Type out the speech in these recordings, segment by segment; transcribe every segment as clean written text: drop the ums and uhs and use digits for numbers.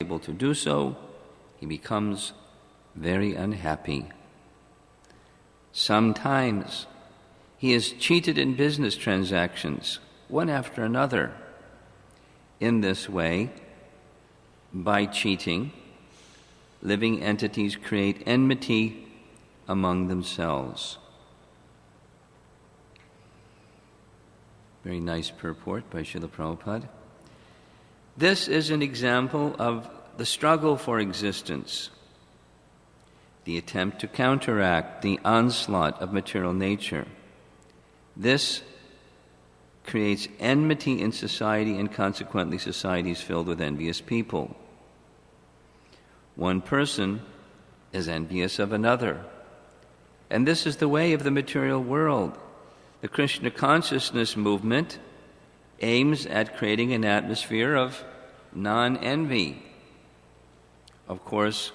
able to do so, he becomes very unhappy. Sometimes he is cheated in business transactions, one after another. In this way, by cheating, living entities create enmity among themselves. Very nice purport by Srila Prabhupada. This is an example of the struggle for existence, the attempt to counteract the onslaught of material nature. This creates enmity in society, and consequently society is filled with envious people. One person is envious of another, and this is the way of the material world. The Krishna consciousness movement aims at creating an atmosphere of non-envy. Of course,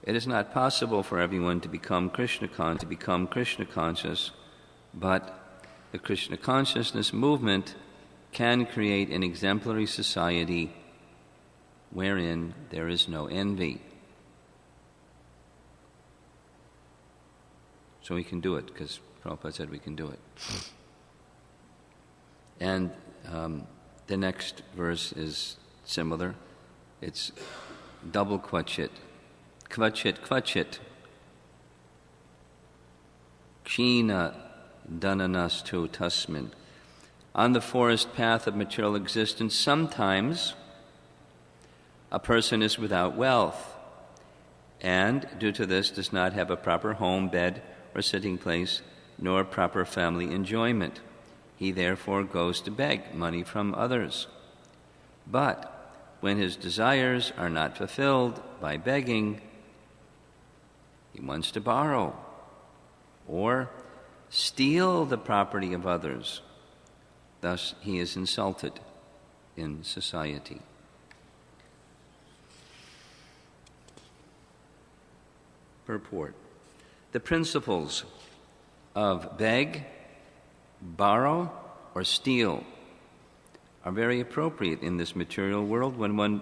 it is not possible for everyone to become Krishna conscious, but the Krishna consciousness movement can create an exemplary society wherein there is no envy. So we can do it, because Prabhupada said we can do it. And the next verse is similar. It's double kvachit. Kvachit, kvachit. Kshina dhananastu tasmin. On the forest path of material existence, sometimes a person is without wealth, and due to this does not have a proper home, bed, or sitting place, nor proper family enjoyment. He therefore goes to beg money from others. But when his desires are not fulfilled by begging, he wants to borrow or steal the property of others. Thus he is insulted in society. Purport. The principles of beg, borrow, or steal are very appropriate in this material world. When one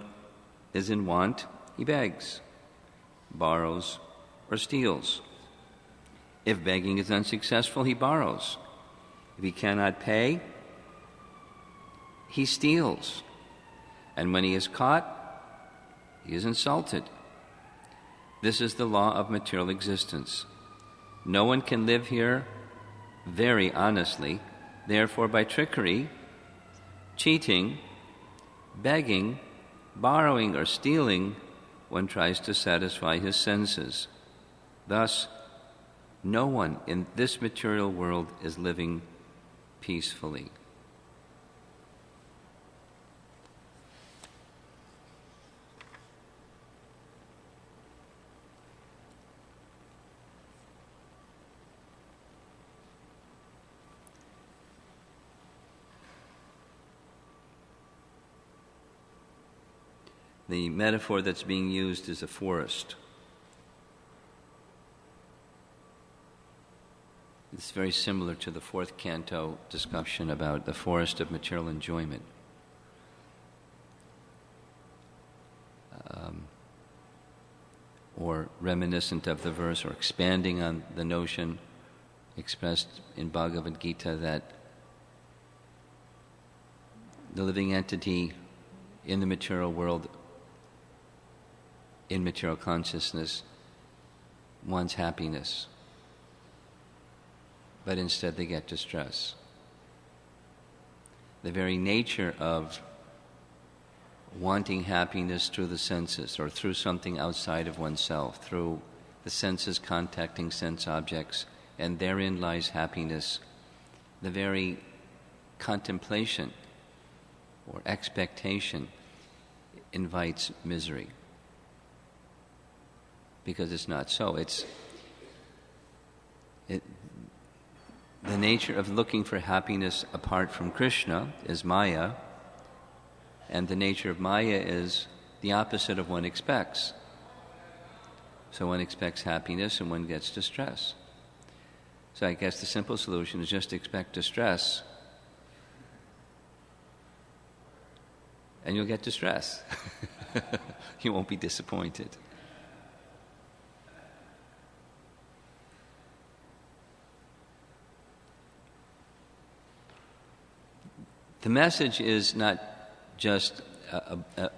is in want, he begs, borrows, or steals. If begging is unsuccessful, he borrows. If he cannot pay, he steals. And when he is caught, he is insulted. This is the law of material existence. No one can live here very honestly. Therefore, by trickery, cheating, begging, borrowing, or stealing, one tries to satisfy his senses. Thus, no one in this material world is living peacefully. The metaphor that's being used is a forest. It's very similar to the fourth canto discussion about the forest of material enjoyment. Or reminiscent of the verse, or expanding on the notion expressed in Bhagavad Gita that the living entity in the material world, in material consciousness, wants happiness, but instead they get distress. The very nature of wanting happiness through the senses or through something outside of oneself, through the senses contacting sense objects, and therein lies happiness. The very contemplation or expectation invites misery, because it's not so. The nature of looking for happiness apart from Krishna is Maya, and the nature of Maya is the opposite of one expects. So one expects happiness and one gets distress. So I guess the simple solution is just expect distress and you'll get distress. You won't be disappointed. The message is not just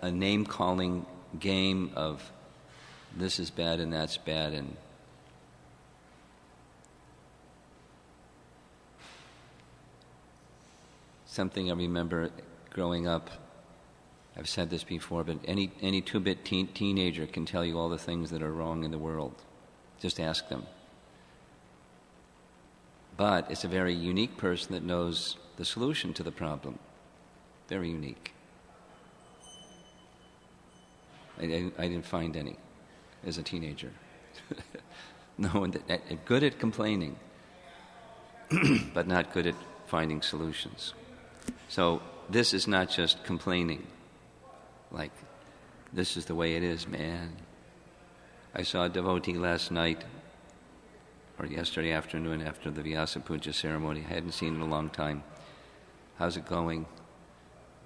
a name-calling game of this is bad and that's bad, and something I remember growing up. I've said this before, but any two-bit teenager can tell you all the things that are wrong in the world. Just ask them. But it's a very unique person that knows the solution to the problem. Very unique. I didn't find any as a teenager. No, good at complaining, but not good at finding solutions. So this is not just complaining, like, this is the way it is, man. I saw a devotee last night, or yesterday afternoon after the Vyasa Puja ceremony. I hadn't seen in a long time. How's it going?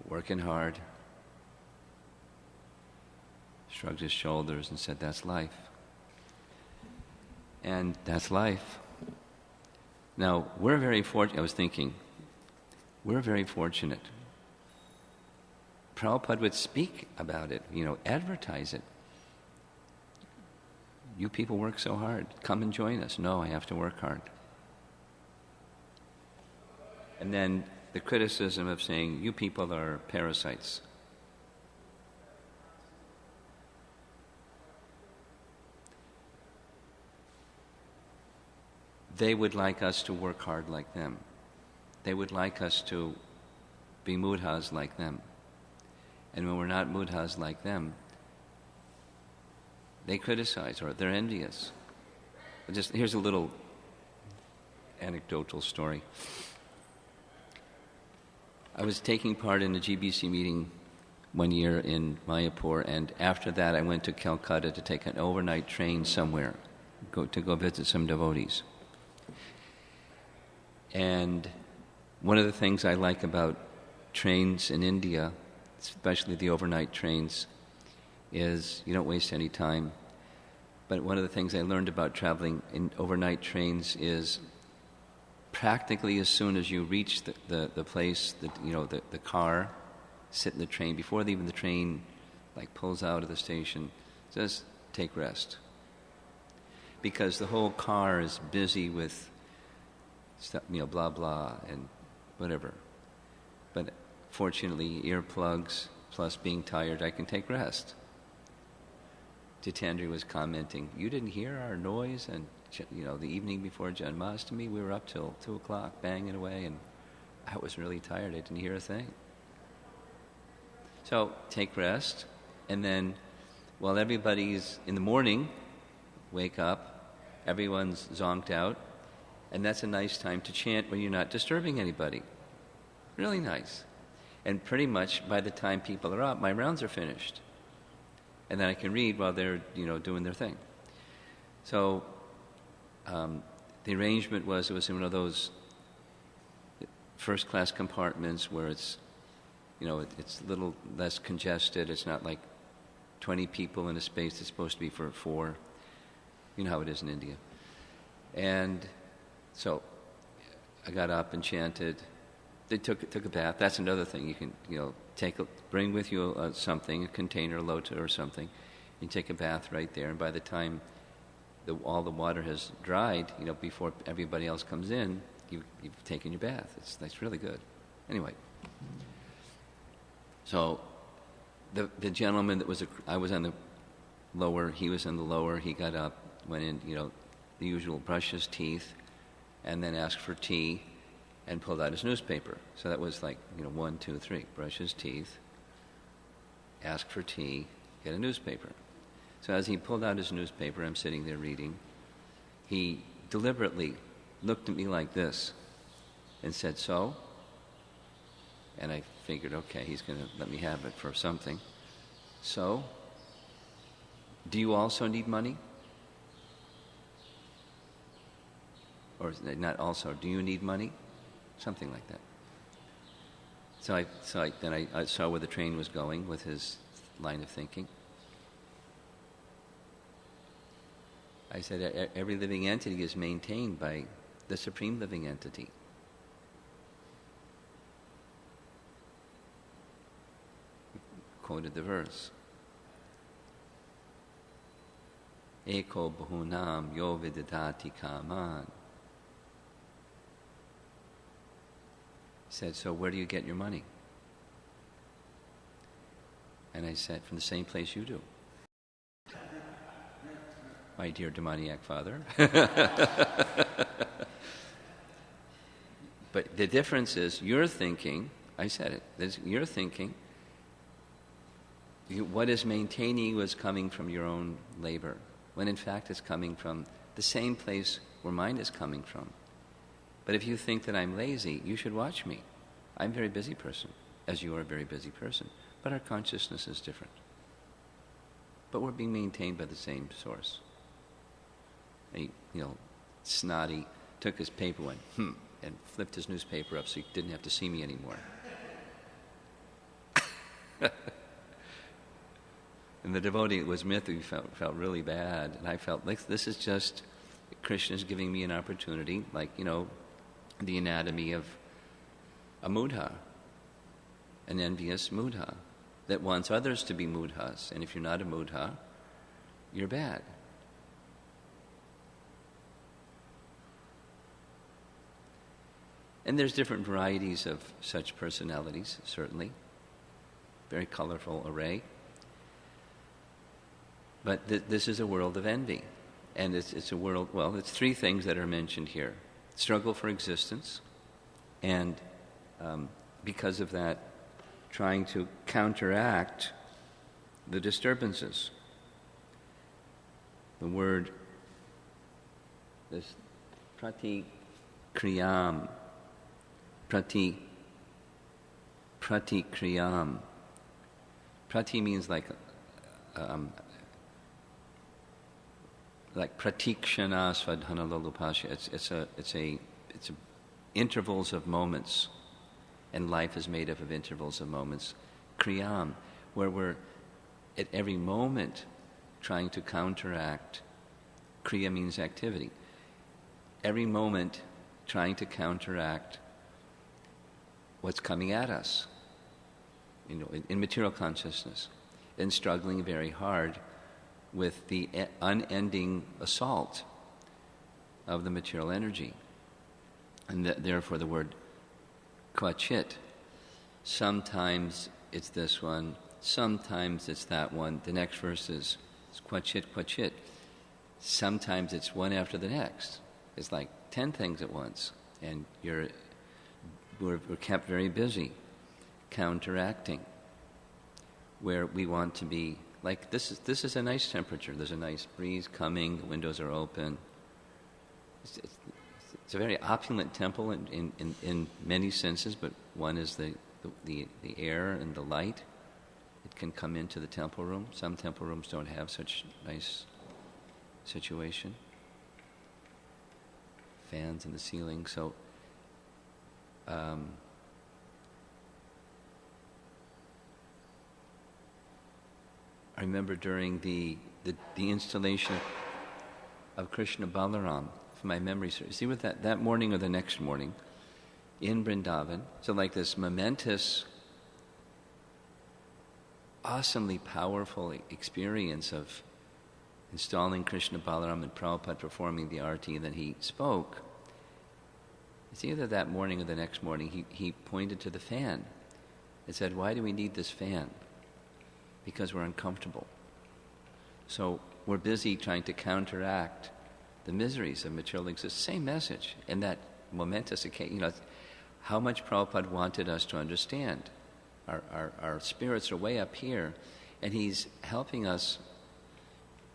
Working hard. Shrugged his shoulders and said, that's life. And that's life. Now, we're very fortunate. I was thinking, we're very fortunate. Prabhupada would speak about it, advertise it. You people work so hard. Come and join us. No, I have to work hard. And then the criticism of saying, you people are parasites. They would like us to work hard like them. They would like us to be mudhas like them. And when we're not mudhas like them, they criticize or they're envious. Here's a little anecdotal story. I was taking part in a GBC meeting one year in Mayapur, and after that I went to Calcutta to take an overnight train somewhere, to go visit some devotees. And one of the things I like about trains in India, especially the overnight trains, is you don't waste any time. But one of the things I learned about traveling in overnight trains is practically as soon as you reach the place, the car, sit in the train, before even the train pulls out of the station, just take rest. Because the whole car is busy with stuff, blah, blah, and whatever. But fortunately, earplugs, plus being tired, I can take rest. Jitendra was commenting, you didn't hear our noise, and the evening before Janmashtami, we were up till 2 o'clock, banging away, and I was really tired. I didn't hear a thing. So take rest, and then while everybody's in the morning, wake up, everyone's zonked out, and that's a nice time to chant when you're not disturbing anybody. Really nice. And pretty much by the time people are up, my rounds are finished. And then I can read while they're, doing their thing. So the arrangement was, it was in one of those first-class compartments where it's, it's a little less congested. It's not like 20 people in a space that's supposed to be for 4. You know how it is in India. And so I got up and chanted. They took a bath. That's another thing. You can, bring with you something, a container, a lota or something. You take a bath right there, and by the time all the water has dried, before everybody else comes in, you've taken your bath. That's really good. Anyway, so the gentleman I was on the lower, he was on the lower. He got up, went in, the usual, brush his teeth, and then asked for tea, and pulled out his newspaper. So that was 1, 2, 3. Brush his teeth, ask for tea, get a newspaper. So as he pulled out his newspaper, I'm sitting there reading, he deliberately looked at me like this and said, so? And I figured, okay, he's going to let me have it for something. So? Do you also need money? Or not also, do you need money? Something like that. So I saw where the train was going with his line of thinking. I said, every living entity is maintained by the supreme living entity. Quoted the verse. Eko bahunam yo vidadati kaman. Said, so where do you get your money? And I said, from the same place you do. My dear demoniac father. But the difference is, you're thinking, I said it, you're thinking, what is maintaining you is coming from your own labor, when in fact it's coming from the same place where mine is coming from. But if you think that I'm lazy, you should watch me. I'm a very busy person, as you are a very busy person. But our consciousness is different. But we're being maintained by the same source. Snotty took his paper, went, and flipped his newspaper up so he didn't have to see me anymore. And the devotee who was with me felt really bad. And I felt like this is just Krishna's giving me an opportunity, the anatomy of a mudha, an envious mudha, that wants others to be mudhas. And if you're not a mudha, you're bad. And there's different varieties of such personalities, certainly. Very colorful array. But this is a world of envy. And it's a world, it's three things that are mentioned here. Struggle for existence, and because of that, trying to counteract the disturbances. The word, this pratikriyam, pratikriyam. Prati means like pratikshana svadhana lolupasya. It's intervals of moments, and life is made up of intervals of moments. Kriyam, where we're at every moment trying to counteract. Kriya means activity. Every moment trying to counteract what's coming at us, in material consciousness, and struggling very hard with the unending assault of the material energy. And therefore the word kvachit. Sometimes it's this one, sometimes it's that one. The next verse is kvachit, kvachit. Sometimes it's one after the next. It's like 10 things at once. And we're kept very busy counteracting, where we want to be like this is a nice temperature. There's a nice breeze coming. The windows are open. It's a very opulent temple in many senses, but one is the air and the light. It can come into the temple room. Some temple rooms don't have such nice situation. Fans in the ceiling. So I remember during the installation of Krishna Balaram, if my memory serves, see what that morning or the next morning in Vrindavan, so like this momentous, awesomely powerful experience of installing Krishna Balaram and Prabhupada performing the arati, and then he spoke. It's either that morning or the next morning, he pointed to the fan and said, "Why do we need this fan? Because we're uncomfortable." So we're busy trying to counteract the miseries of material existence. Same message. And that momentous occasion, how much Prabhupada wanted us to understand. Our spirits are way up here, and he's helping us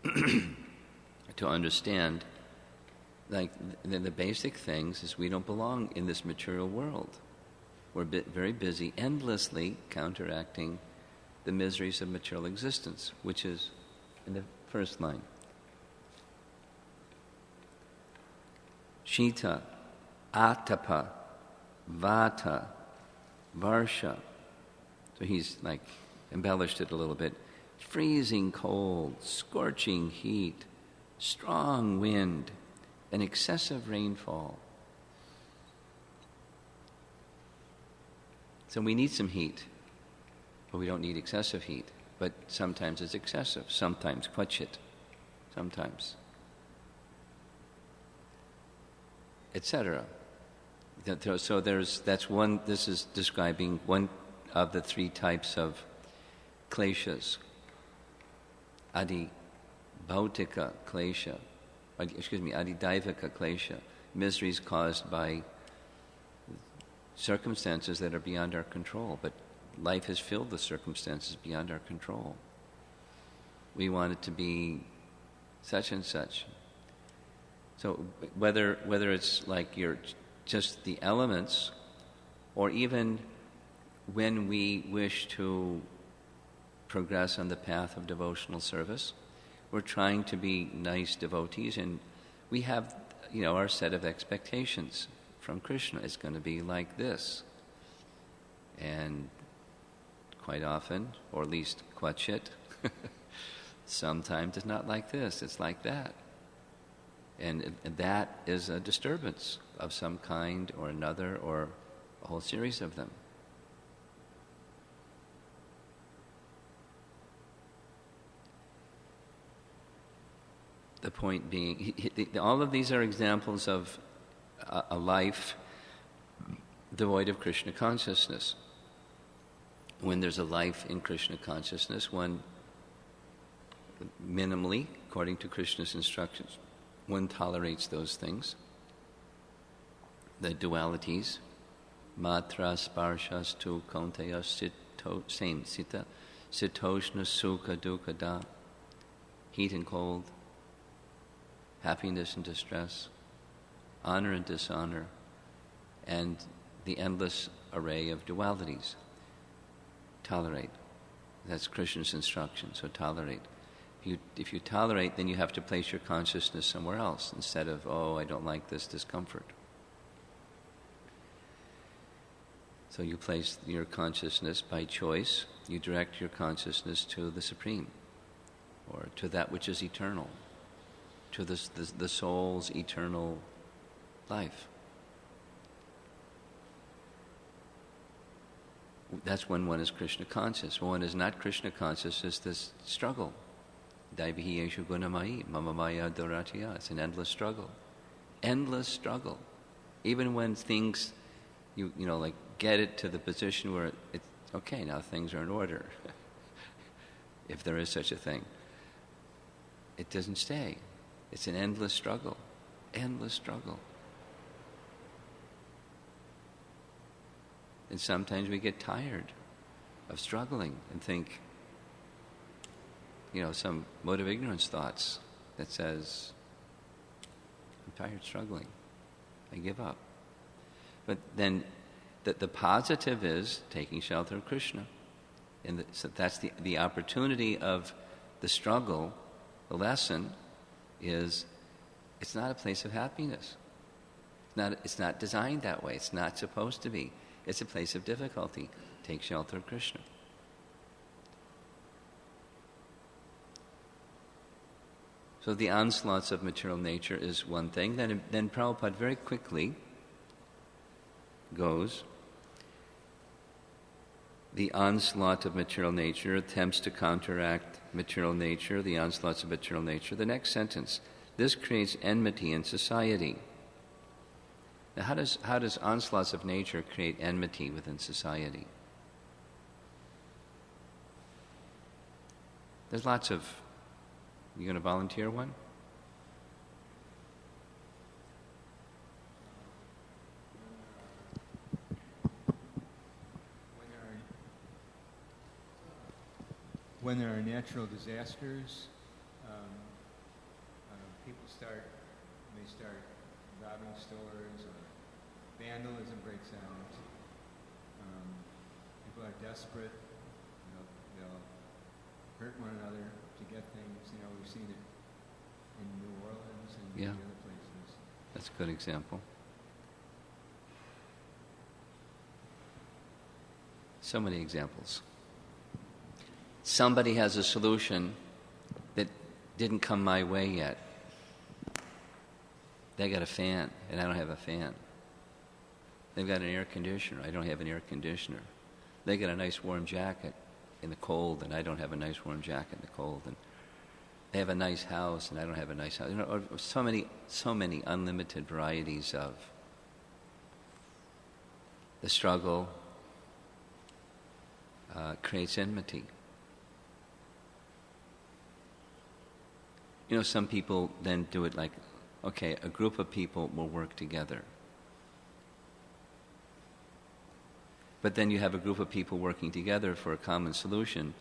to understand, like, the basic things is we don't belong in this material world. We're very busy endlessly counteracting the miseries of material existence, which is in the first line. Shita, Atapa, Vata, Varsha. So he's like embellished it a little bit. Freezing cold, scorching heat, strong wind, and excessive rainfall. So we need some heat, but we don't need excessive heat. But sometimes it's excessive, sometimes kvachit, sometimes, etc. So that's one. This is describing one of the three types of kleshas. Adi bhautika klesha, adi daivika klesha, miseries caused by circumstances that are beyond our control. But life has filled with circumstances beyond our control. We want it to be such and such. So whether it's like you're just the elements, or even when we wish to progress on the path of devotional service, we're trying to be nice devotees, and we have, our set of expectations from Krishna. It's going to be like this. And quite often, or at least kvachit, sometimes it's not like this, it's like that. And that is a disturbance of some kind or another, or a whole series of them. The point being, all of these are examples of a life devoid of Krishna consciousness. When there's a life in Krishna consciousness, one minimally, according to Krishna's instructions, one tolerates those things, the dualities, matra sparshas tu kaunteyas same sita, sitoshna sukha dukkha da, heat and cold, happiness and distress, honor and dishonor, and the endless array of dualities. Tolerate. That's Krishna's instruction, so tolerate. If you tolerate, then you have to place your consciousness somewhere else instead of, I don't like this discomfort. So you place your consciousness by choice, you direct your consciousness to the Supreme, or to that which is eternal, to the soul's eternal life. That's when one is Krishna conscious. When one is not Krishna conscious, is this struggle. Daivihi yeshu gunamai, mama maya doratiya. It's an endless struggle. Endless struggle. Even when things, like get it to the position where it's okay, now things are in order. If there is such a thing. It doesn't stay. It's an endless struggle. Endless struggle. And sometimes we get tired of struggling and think, some mode of ignorance thoughts that says, I'm tired struggling. I give up. But then the positive is taking shelter of Krishna. And so that's the opportunity of the struggle. The lesson is it's not a place of happiness. It's not designed that way. It's not supposed to be. It's a place of difficulty. Take shelter of Krishna. So the onslaughts of material nature is one thing. Then Prabhupada very quickly goes, the onslaught of material nature attempts to counteract material nature, the onslaughts of material nature. The next sentence, this creates enmity in society. Now, how does onslaughts of nature create enmity within society? There's lots of... You going to volunteer one? When there are natural disasters, people start robbing stores, or vandalism breaks out. People are desperate. They'll hurt one another to get things. We've seen it in New Orleans and many other places. That's a good example. So many examples. Somebody has a solution that didn't come my way yet. They got a fan, and I don't have a fan. They've got an air conditioner. I don't have an air conditioner. They got a nice warm jacket in the cold, and I don't have a nice warm jacket in the cold. And they have a nice house, and I don't have a nice house. You know, so many unlimited varieties of the struggle creates enmity. You know, some people then do it like, okay, a group of people will work together. But then you have a group of people working together for a common solution,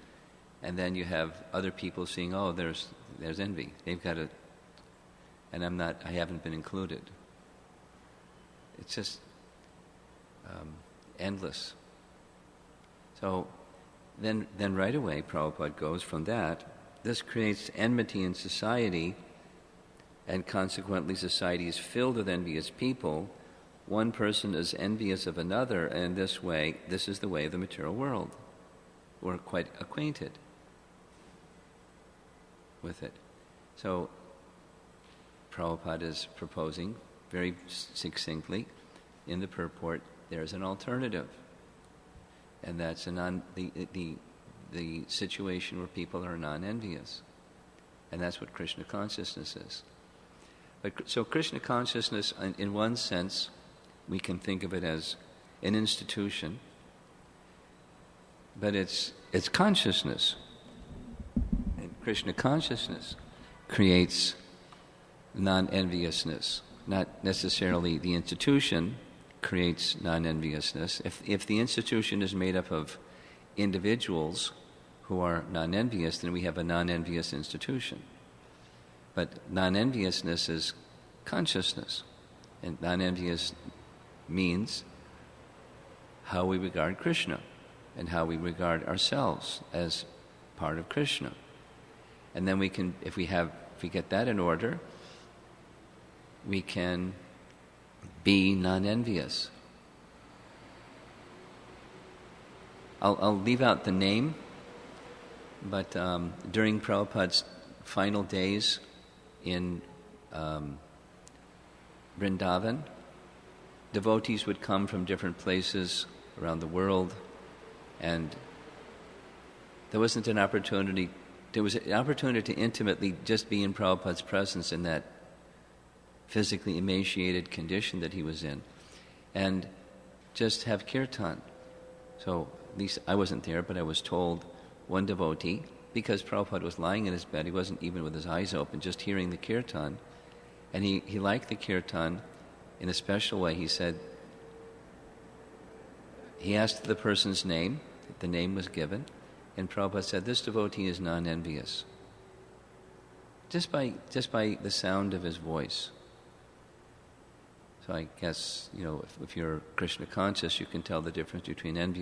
and then you have other people seeing, oh, there's envy. They've got it, and I haven't been included. It's just endless. So then right away, Prabhupada goes from that. This creates enmity in society, and consequently society is filled with envious people. One person is envious of another, and this is the way of the material world. We're quite acquainted with it. So Prabhupada is proposing very succinctly in the purport, there's an alternative. And that's the situation where people are non-envious. And that's what Krishna consciousness is. So Krishna consciousness, in one sense, we can think of it as an institution, but it's consciousness. And Krishna consciousness creates non-enviousness. Not necessarily the institution creates non-enviousness. If the institution is made up of individuals who are non-envious, then we have a non-envious institution. But non-enviousness is consciousness. And non-envious means how we regard Krishna and how we regard ourselves as part of Krishna. And then we can, if we get that in order, we can be non-envious. I'll leave out the name, but during Prabhupada's final days in Vrindavan, devotees would come from different places around the world, and there was an opportunity to intimately just be in Prabhupada's presence in that physically emaciated condition that he was in, and just have kirtan. So at least I wasn't there, but I was told one devotee, because Prabhupada was lying in his bed, he wasn't even with his eyes open, just hearing the kirtan, and he liked the kirtan in a special way. He said, he asked the person's name, the name was given, and Prabhupada said, this devotee is non-envious. Just by the sound of his voice. So I guess, if you're Krishna conscious, you can tell the difference between an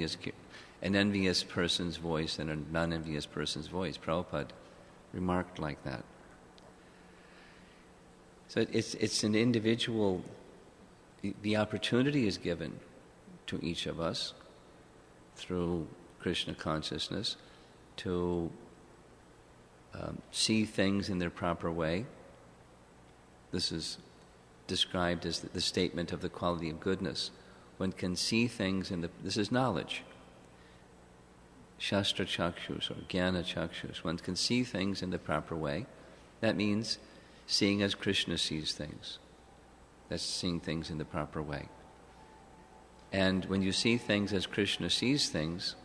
envious person's voice and a non-envious person's voice. Prabhupada remarked like that. So it's an individual. The opportunity is given to each of us through Krishna consciousness to see things in their proper way. This is described as the statement of the quality of goodness. One can see things this is knowledge. Shastra chakshus or jnana chakshus. One can see things in the proper way. That means seeing as Krishna sees things. That's seeing things in the proper way. And when you see things as Krishna sees things,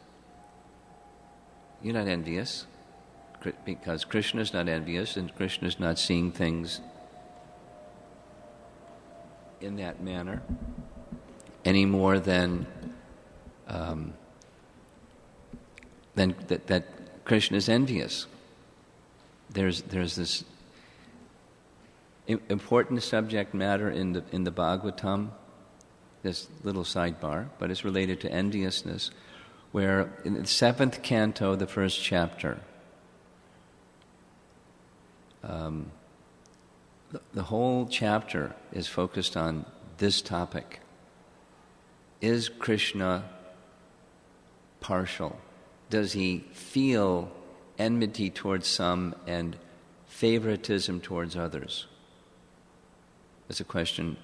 you're not envious, because Krishna is not envious, and Krishna is not seeing things in that manner any more than that Krishna is envious. There's this important subject matter in the Bhagavatam, this little sidebar, but it's related to enviousness, where in the 7th canto, the 1st chapter, the whole chapter is focused on this topic. Is Krishna partial? Does he feel enmity towards some and favoritism towards others? That's a question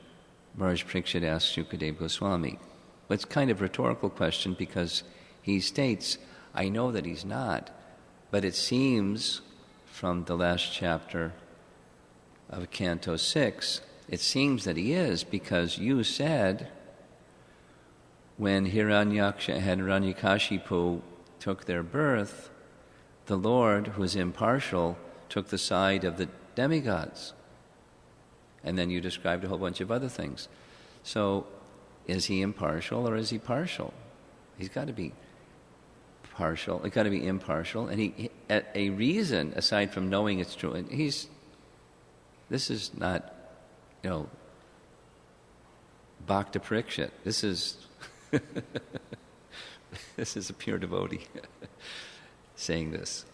Maharaj Parikshit asked Shukadeva Goswami. Well, it's kind of a rhetorical question because he states, I know that he's not, but it seems from the last chapter of Canto 6, it seems that he is, because you said when Hiranyaksha and Hiranyakashipu took their birth, the Lord, who is impartial, took the side of the demigods. And then you described a whole bunch of other things. So, is he impartial or is he partial? He's got to be partial. He's got to be impartial. And he a reason, aside from knowing it's true, and this is not, Bhakta Parikshit. This is this is a pure devotee saying this.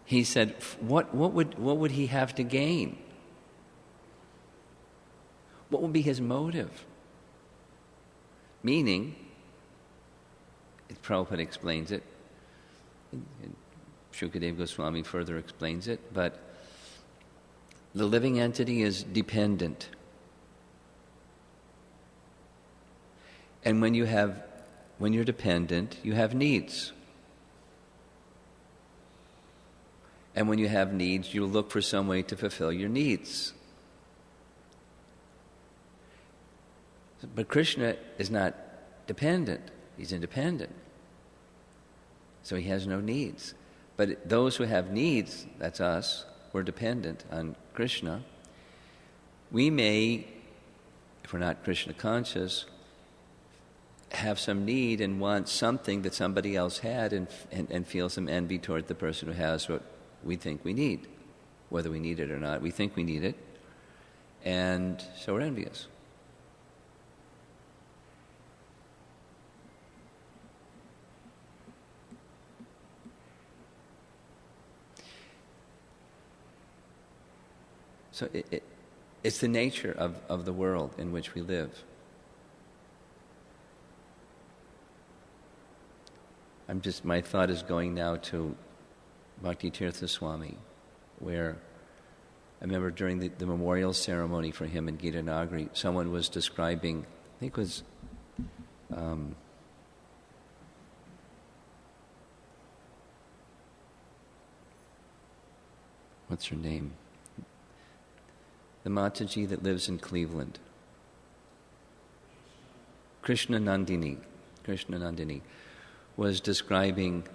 He said, what would he have to gain? What would be his motive? Meaning, Prabhupada explains it, and Shukadeva Goswami further explains it, but the living entity is dependent. And when you're dependent, you have needs. And when you have needs, you look for some way to fulfill your needs. But Krishna is not dependent. He's independent. So he has no needs. But those who have needs, that's us, we're dependent on Krishna. We may, if we're not Krishna conscious, have some need and want something that somebody else had and feel some envy toward the person who has what we think we need. Whether we need it or not, we think we need it. And so we're envious. So it's the nature of the world in which we live. My thought is going now to Bhakti Tirtha Swami, where I remember during the memorial ceremony for him in Gita Nagari, someone was describing, I think it was, what's her name? The Mataji that lives in Cleveland. Krishna Nandini was describing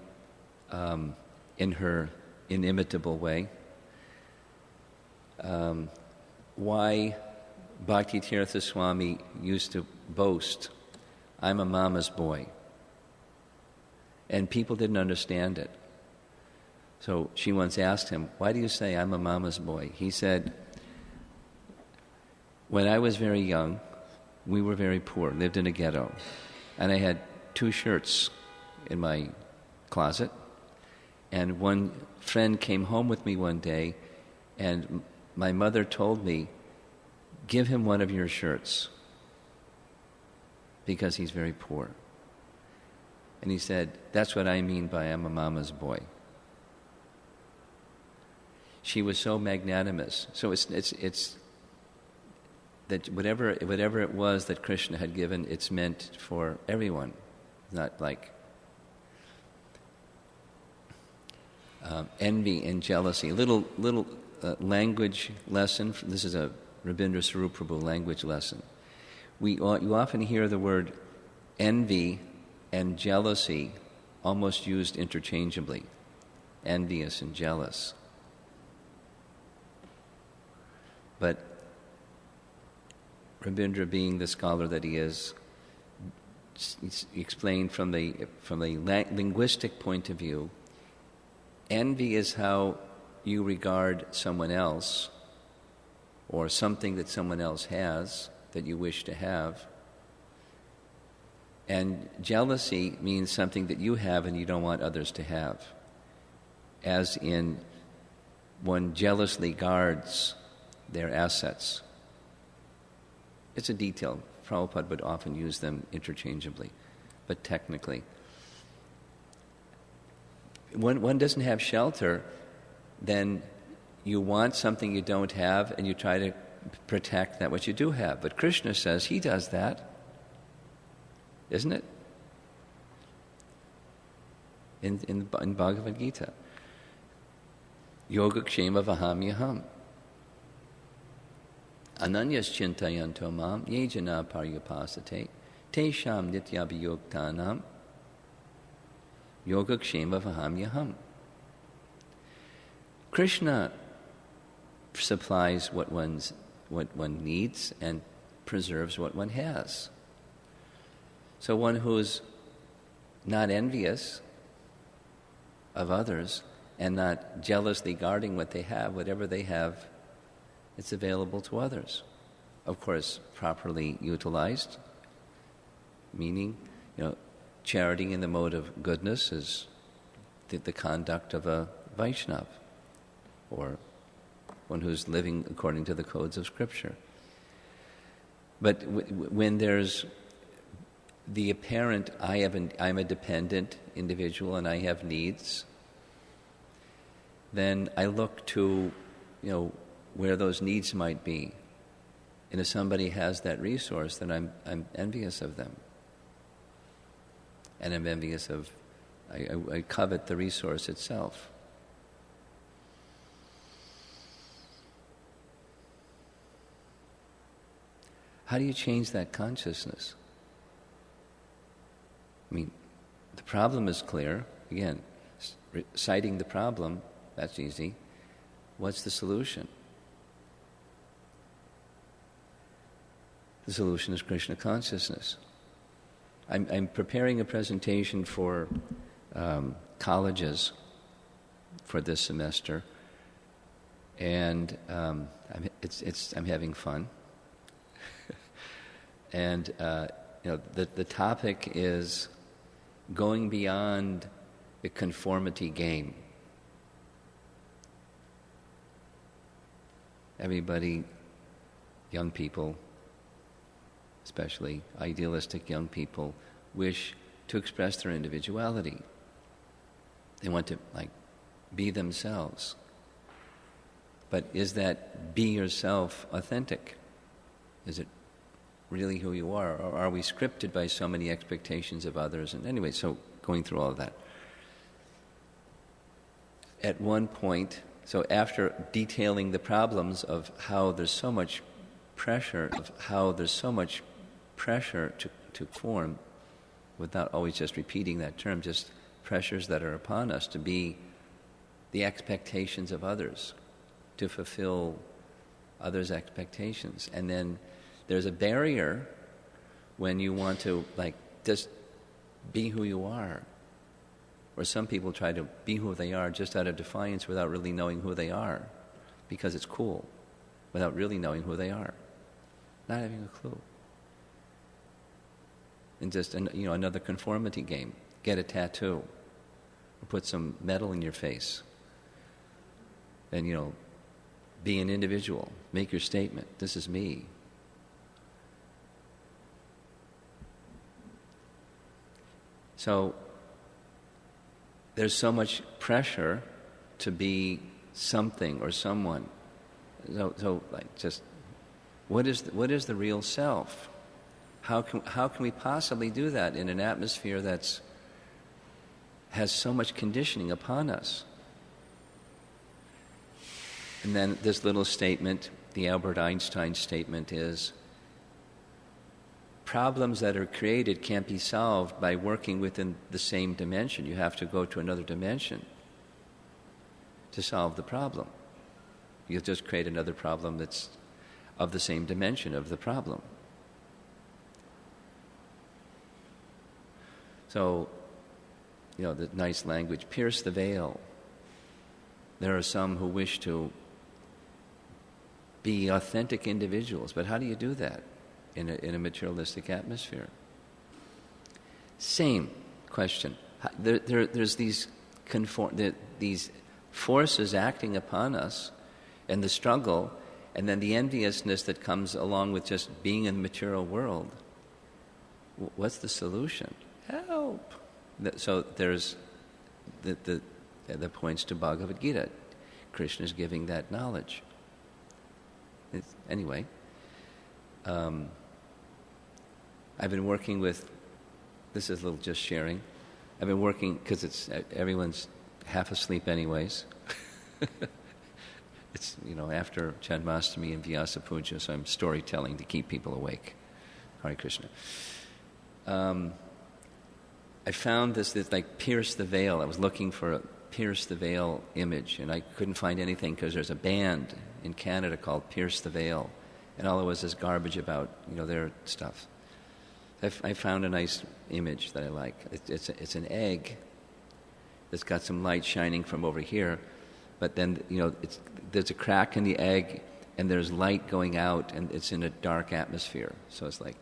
in her inimitable way why Bhakti Tirtha Swami used to boast, I'm a mama's boy. And people didn't understand it. So she once asked him, why do you say I'm a mama's boy? He said, when I was very young, we were very poor, lived in a ghetto, and I had 2 shirts in my closet, and one friend came home with me one day, and my mother told me, give him one of your shirts, because he's very poor. And he said, that's what I mean by I'm a mama's boy. She was so magnanimous. So it's that whatever it was that Krishna had given, it's meant for everyone, not like envy and jealousy. A little language lesson. This is a Rabindra Sarup Prabhu language lesson. You often hear the word envy and jealousy almost used interchangeably. Envious and jealous. But Rabindra, being the scholar that he is, explained from a linguistic point of view, envy is how you regard someone else or something that someone else has that you wish to have. And jealousy means something that you have and you don't want others to have. As in, one jealously guards their assets. It's a detail Prabhupada would often use them interchangeably, but technically. When one doesn't have shelter, then you want something you don't have, and you try to protect that which you do have. But Krishna says he does that, isn't it? In Bhagavad Gita. Yoga kshema vahamyaham. Ananyas chintayanto mam yejana paryapasate tesham nityabhiyogtanam yoga kshema vahamyaham. Krishna supplies what one needs and preserves what one has. So one who's not envious of others and not jealously guarding what they have, whatever they have, it's available to others. Of course, properly utilized, meaning, charity in the mode of goodness is the conduct of a Vaishnava, or one who's living according to the codes of Scripture. But when there's the apparent, I'm a dependent individual and I have needs, then I look to, where those needs might be. And if somebody has that resource, then I'm envious of them. And I'm envious of, I covet the resource itself. How do you change that consciousness? The problem is clear. Again, citing the problem, that's easy. What's the solution? The solution is Krishna consciousness. I'm preparing a presentation for colleges for this semester, and I'm having fun. And the topic is going beyond the conformity game. Everybody, young people, especially idealistic young people, wish to express their individuality. They want to, be themselves. But is that be yourself authentic? Is it really who you are? Or are we scripted by so many expectations of others? And anyway, so going through all of that. At one point, so after detailing the problems of how there's so much pressure, to form, without always just repeating that term, just pressures that are upon us to be the expectations of others, to fulfill others' expectations. And then there's a barrier when you want to, just be who you are. Or some people try to be who they are just out of defiance without really knowing who they are, because it's cool, without really knowing who they are, not having a clue. And just, another conformity game. Get a tattoo, or put some metal in your face. And, be an individual. Make your statement. This is me. So, there's so much pressure to be something or someone. So just, what is the real self? How can we possibly do that in an atmosphere has so much conditioning upon us? And then this little statement, the Albert Einstein statement, is problems that are created can't be solved by working within the same dimension. You have to go to another dimension to solve the problem. You'll just create another problem that's of the same dimension of the problem. So, the nice language, pierce the veil. There are some who wish to be authentic individuals, but how do you do that in a materialistic atmosphere? Same question. There's these forces acting upon us, and the struggle, and then the enviousness that comes along with just being in the material world. What's the solution? Help! So there's the points to Bhagavad Gita. Krishna is giving that knowledge. Anyway, I've been working with, this is a little just sharing, I've been working, because everyone's half asleep anyways. It's, after Janmashtami and Vyasa Puja, so I'm storytelling to keep people awake. Hare Krishna. I found this like pierce the veil. I was looking for a pierce the veil image, and I couldn't find anything because there's a band in Canada called Pierce the Veil, and all it was is garbage about their stuff. I found a nice image that I like. It's an egg that's got some light shining from over here, but then there's a crack in the egg, and there's light going out, and it's in a dark atmosphere. So it's like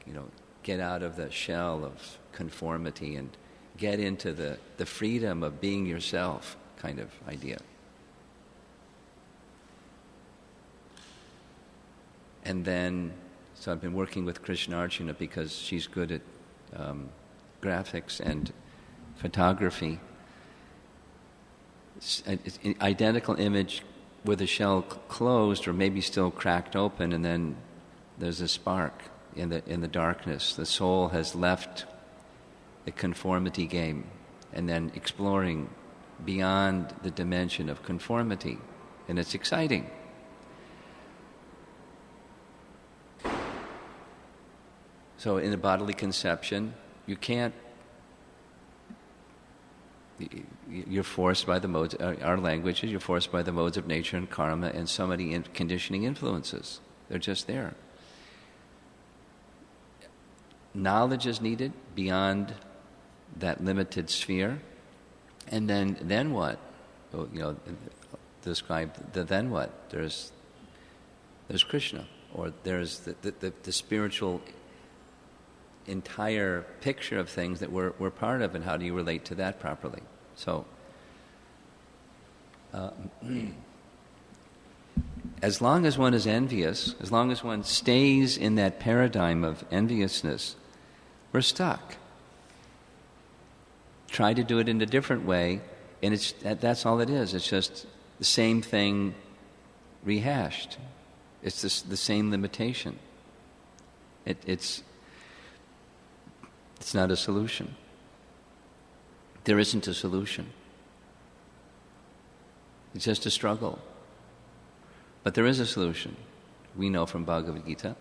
get out of the shell of conformity and get into the freedom of being yourself kind of idea. And then, so I've been working with Krishna Archana because she's good at graphics and photography. It's an identical image with the shell closed or maybe still cracked open, and then there's a spark in the darkness. The soul has left the conformity game and then exploring beyond the dimension of conformity, and it's exciting. So in a bodily conception, you're forced by the modes, our language is you're forced by the modes of nature and karma and so many conditioning influences. They're just there. Knowledge is needed beyond that limited sphere. And then what? Describe the then what? There's Krishna, or there's the spiritual entire picture of things that we're part of, and how do you relate to that properly? So, as long as one is envious, as long as one stays in that paradigm of enviousness, we're stuck. Try to do it in a different way, and that's all it is. It's just the same thing rehashed. It's the same limitation. It's not a solution. There isn't a solution. It's just a struggle. But there is a solution. We know from Bhagavad Gita,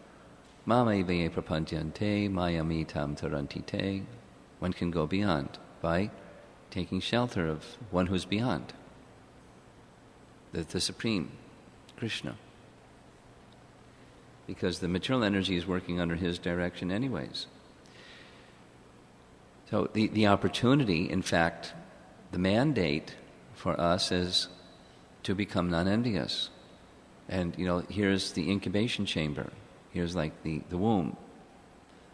Mamaevaye prapantyante mayamitam tarantite. One can go beyond by taking shelter of one who's beyond, the Supreme, Krishna. Because the material energy is working under his direction anyways. So the opportunity, in fact, the mandate for us is to become non-envious. And, here's the incubation chamber. Here's like the womb,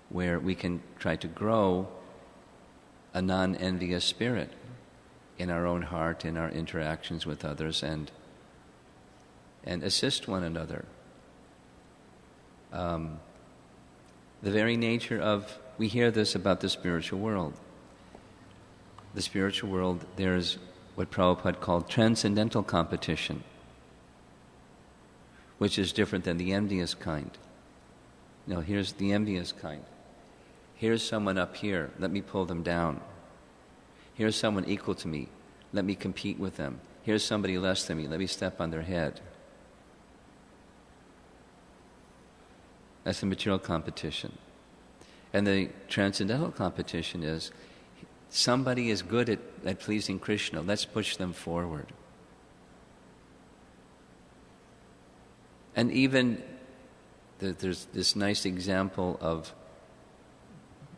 where we can try to grow a non-envious spirit in our own heart, in our interactions with others, and assist one another. The very nature of, we hear this about the spiritual world. The spiritual world, there's what Prabhupada called transcendental competition, which is different than the envious kind. No, here's the envious kind. Here's someone up here, let me pull them down. Here's someone equal to me, let me compete with them. Here's somebody less than me, let me step on their head. That's the material competition. And the transcendental competition is, somebody is good at pleasing Krishna, let's push them forward. And even there's this nice example of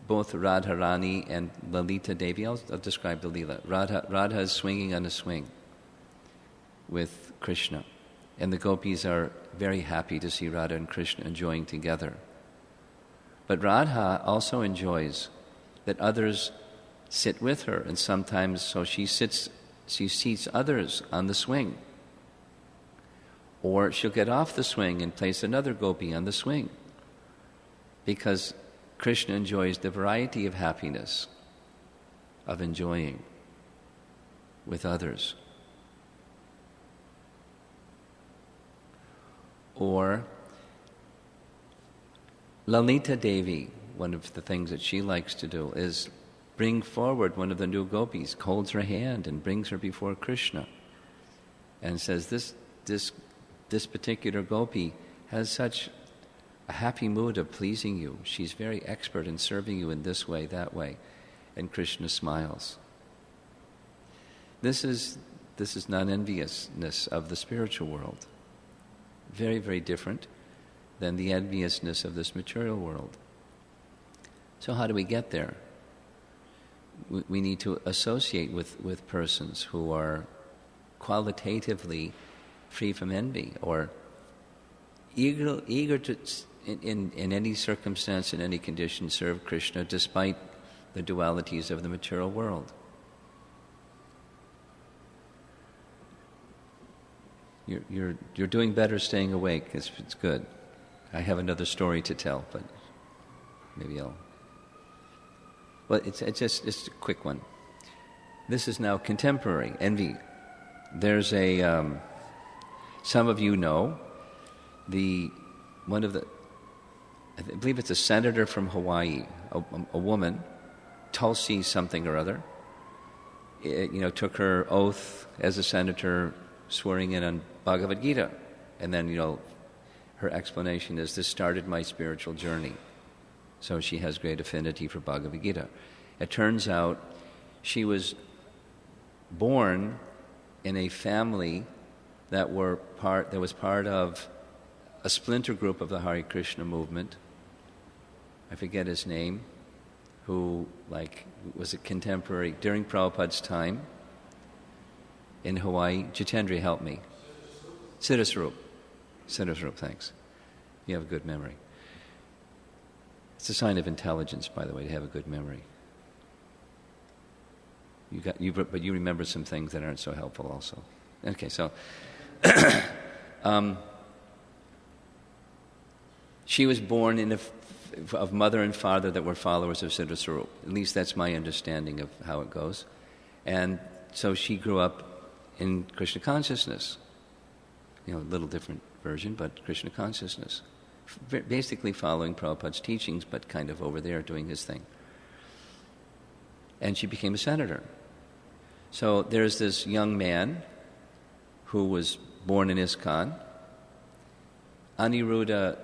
both Radharani and Lalita Devi. I'll describe the Leela. Radha is swinging on a swing with Krishna, and the gopis are very happy to see Radha and Krishna enjoying together. But Radha also enjoys that others sit with her, and sometimes so she seats others on the swing. Or she'll get off the swing and place another gopi on the swing. Because Krishna enjoys the variety of happiness of enjoying with others. Or Lalita Devi, one of the things that she likes to do is bring forward one of the new gopis, holds her hand and brings her before Krishna and says, this particular gopi has such a happy mood of pleasing you. She's very expert in serving you in this way, that way. And Krishna smiles. This is non-enviousness of the spiritual world. Very, very different than the enviousness of this material world. So how do we get there? We need to associate with persons who are qualitatively free from envy, or eager to, in any circumstance, in any condition, serve Krishna despite the dualities of the material world. You're doing better staying awake. It's good. I have another story to tell, but maybe I'll... Well, it's a quick one. This is now contemporary envy. There's some of you know, I believe it's a senator from Hawaii, a woman, Tulsi something or other, took her oath as a senator, swearing in on Bhagavad Gita, and then her explanation is, this started my spiritual journey. So she has great affinity for Bhagavad Gita. It turns out she was born in a family that was part of a splinter group of the Hare Krishna movement. I forget his name, who was a contemporary during Prabhupada's time in Hawaii. Jitendra, help me. Siddhaswarup, thanks. You have a good memory. It's a sign of intelligence, by the way, to have a good memory. But you remember some things that aren't so helpful also. Okay, so she was born of mother and father that were followers of Siddhaswarup. At least that's my understanding of how it goes. And so she grew up in Krishna consciousness. A little different version, but Krishna consciousness. Basically following Prabhupada's teachings, but kind of over there doing his thing. And she became a senator. So there's this young man who was born in ISKCON, Aniruddha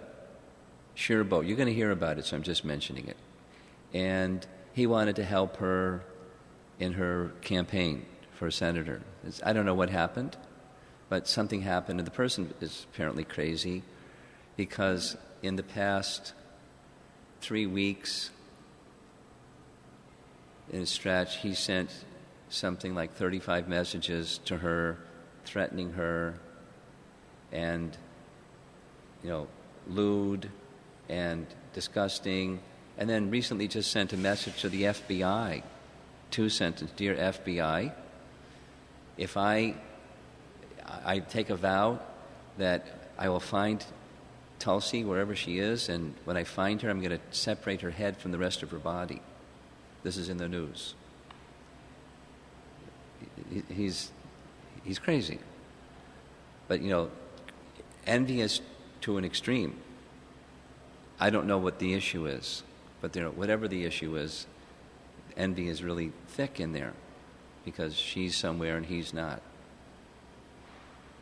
Shirbo. You're going to hear about it, so I'm just mentioning it. And he wanted to help her in her campaign for senator. I don't know what happened, but something happened, and the person is apparently crazy, because in the past 3 weeks, in a stretch, he sent something like 35 messages to her, threatening her, and, lewd and disgusting. And then recently just sent a message to the FBI, 2 sentences, Dear FBI, if I take a vow that I will find Tulsi wherever she is, and when I find her, I'm going to separate her head from the rest of her body. This is in the news. He's crazy. But, envious to an extreme. I don't know what the issue is, but whatever the issue is, envy is really thick in there, because she's somewhere and he's not.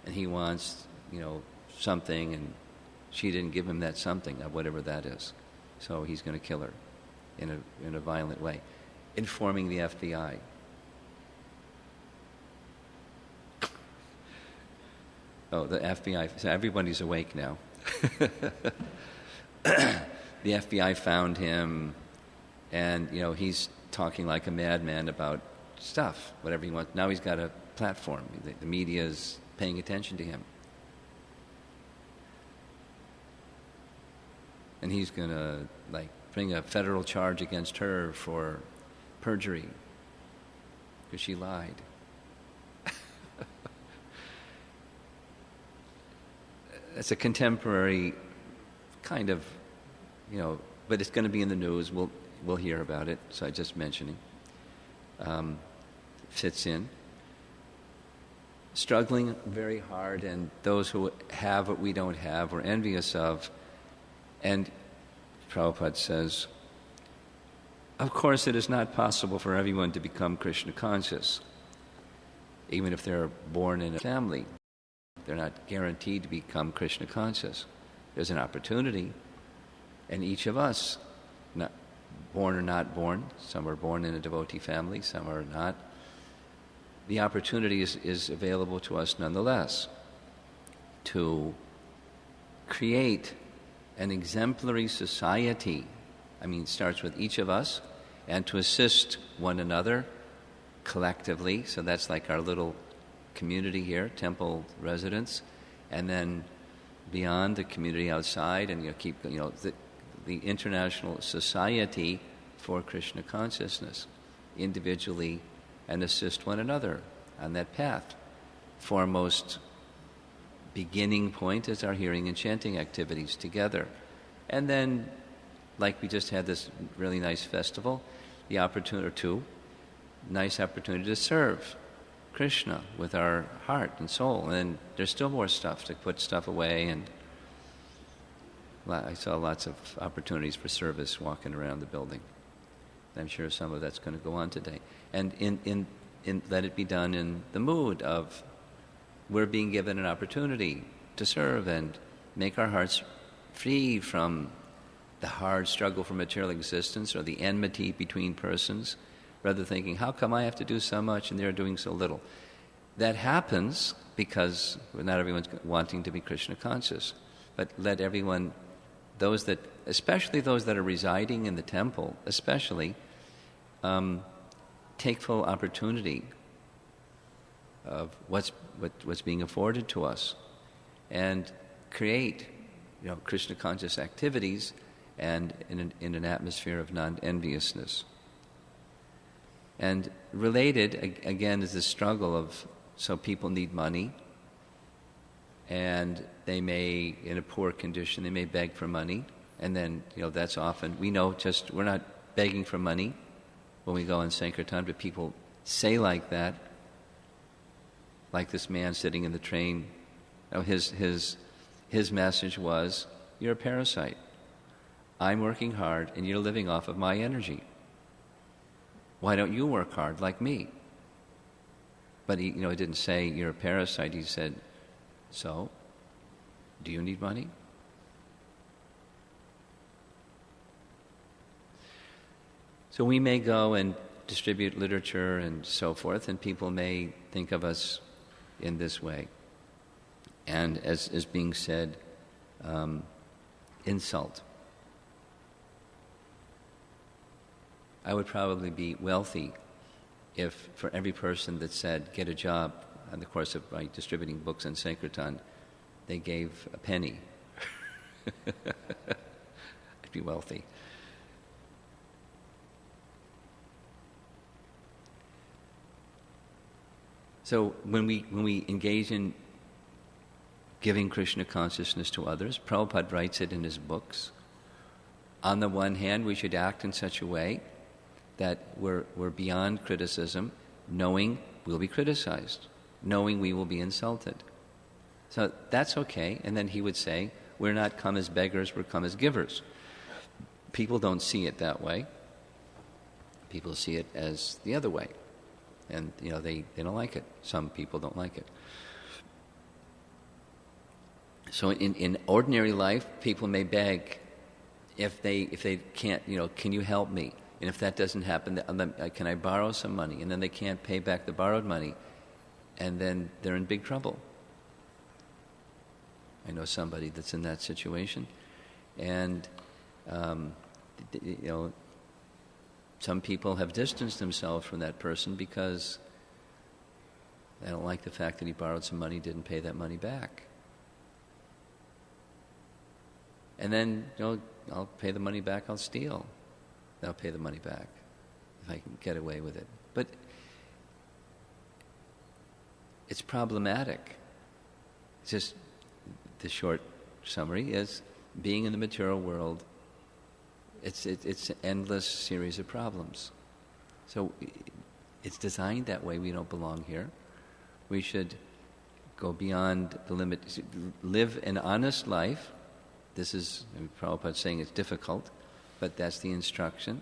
And he wants, something, and she didn't give him that something, whatever that is. So he's going to kill her in a violent way, informing the FBI. Oh, the FBI. So everybody's awake now. The FBI found him, and he's talking like a madman about stuff, whatever he wants. Now he's got a platform. The media is paying attention to him. And he's going to, bring a federal charge against her for perjury because she lied. It's a contemporary kind of, but it's going to be in the news. We'll hear about it. So I'm just mentioning. Fits in. Struggling very hard, and those who have what we don't have, we're envious of. And Prabhupada says, of course it is not possible for everyone to become Krishna conscious. Even if they're born in a family, they're not guaranteed to become Krishna conscious. There's an opportunity, and each of us, not born or not born, some are born in a devotee family, some are not, the opportunity is available to us nonetheless to create an exemplary society. I mean, it starts with each of us, and to assist one another collectively. So that's like our little community here, temple residents, and then beyond, the community outside, and the international society for Krishna consciousness, individually, and assist one another on that path. Foremost beginning point is our hearing and chanting activities together. And then, like we just had this really nice festival, the opportunity, or two, nice opportunity to serve Krishna with our heart and soul. And then there's still more stuff, to put stuff away, and I saw lots of opportunities for service walking around the building. I'm sure some of that's going to go on today. And in let it be done in the mood of we're being given an opportunity to serve and make our hearts free from the hard struggle for material existence or the enmity between persons, rather thinking, how come I have to do so much and they're doing so little? That happens because not everyone's wanting to be Krishna conscious. But let everyone, especially those that are residing in the temple, especially, take full opportunity of what's being afforded to us, and create, Krishna conscious activities, and in an atmosphere of non-enviousness. And related again is the struggle of, so people need money, and they may, in a poor condition, they may beg for money, and then that's often, we know, we're not begging for money when we go on Sankirtan, but people say like that, like this man sitting in the train. His message was, you're a parasite. I'm working hard and you're living off of my energy. Why don't you work hard like me? But he didn't say you're a parasite. He said, so, do you need money? So we may go and distribute literature and so forth, and people may think of us in this way. And as is being said, insult. I would probably be wealthy if for every person that said, get a job, in the course of my distributing books in Sankirtan, they gave a penny. I'd be wealthy. So when we engage in giving Krishna consciousness to others, Prabhupada writes it in his books. On the one hand, we should act in such a way that we're beyond criticism, knowing we'll be criticized, knowing we will be insulted. So that's okay. And then he would say, we're not come as beggars, we're come as givers. People don't see it that way. People see it as the other way. And, they don't like it. Some people don't like it. So in ordinary life, people may beg if they can't, can you help me? And if that doesn't happen, can I borrow some money? And then they can't pay back the borrowed money. And then they're in big trouble. I know somebody that's in that situation. And, some people have distanced themselves from that person because they don't like the fact that he borrowed some money, didn't pay that money back. And then, I'll pay the money back, I'll steal. I'll pay the money back if I can get away with it. But it's problematic. It's just, the short summary is, being in the material world it's an endless series of problems. So it's designed that way. We don't belong here. We should go beyond the limit, live an honest life. This is, Prabhupada saying it's difficult, but that's the instruction.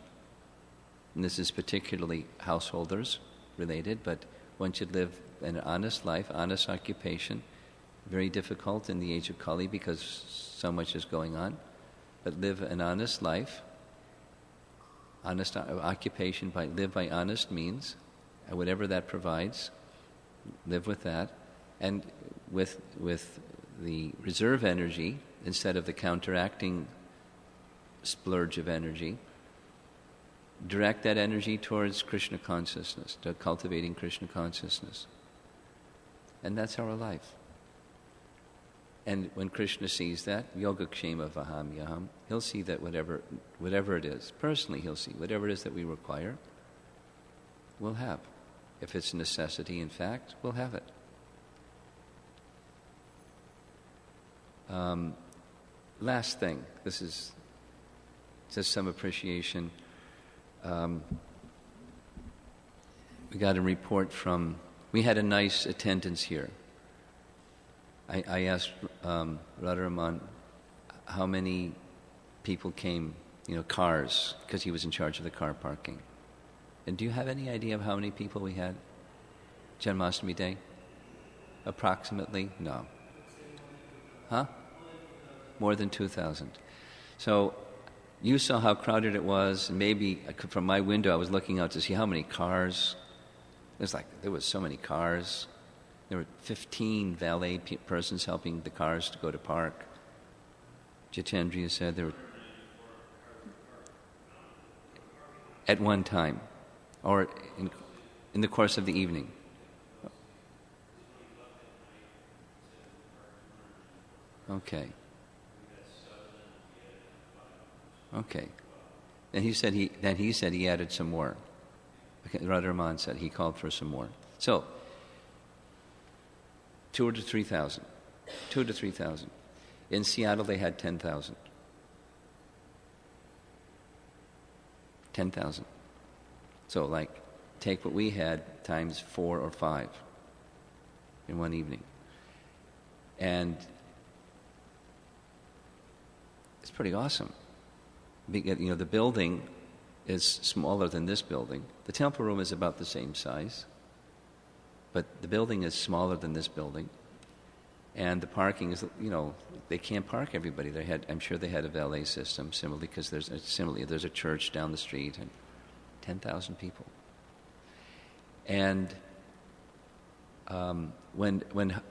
And this is particularly householders related, but one should live an honest life, honest occupation. Very difficult in the age of Kali because so much is going on. But live an honest life, honest occupation, live by honest means, whatever that provides, live with that. And with the reserve energy, instead of the counteracting splurge of energy, direct that energy towards Krishna consciousness, to cultivating Krishna consciousness. And that's our life. And when Krishna sees that, yogakshema vahamyaham, he'll see that whatever it is, personally he'll see, whatever it is that we require, we'll have. If it's a necessity, in fact, we'll have it. Last thing, this is just some appreciation. We got a report we had a nice attendance here. I asked Radharaman how many people came, cars, because he was in charge of the car parking. And do you have any idea of how many people we had Janmashtami Day? Approximately? No. Huh? More than 2,000. So you saw how crowded it was, and maybe from my window I was looking out to see how many cars. There was so many cars. There were 15 valet persons helping the cars to go to park. Jitendriya said there were at one time, or in the course of the evening. Okay. And he said he added some more. Radharaman said he called for some more. So 2,000 to 3,000. 2,000 to 3,000. In Seattle they had 10,000. 10,000. So take what we had times 4 or 5 in one evening. And it's pretty awesome. The building is smaller than this building. The temple room is about the same size, but the building is smaller than this building. And the parking is, they can't park everybody. I'm sure they had a valet system, similarly, because there's a church down the street, and 10,000 people. And when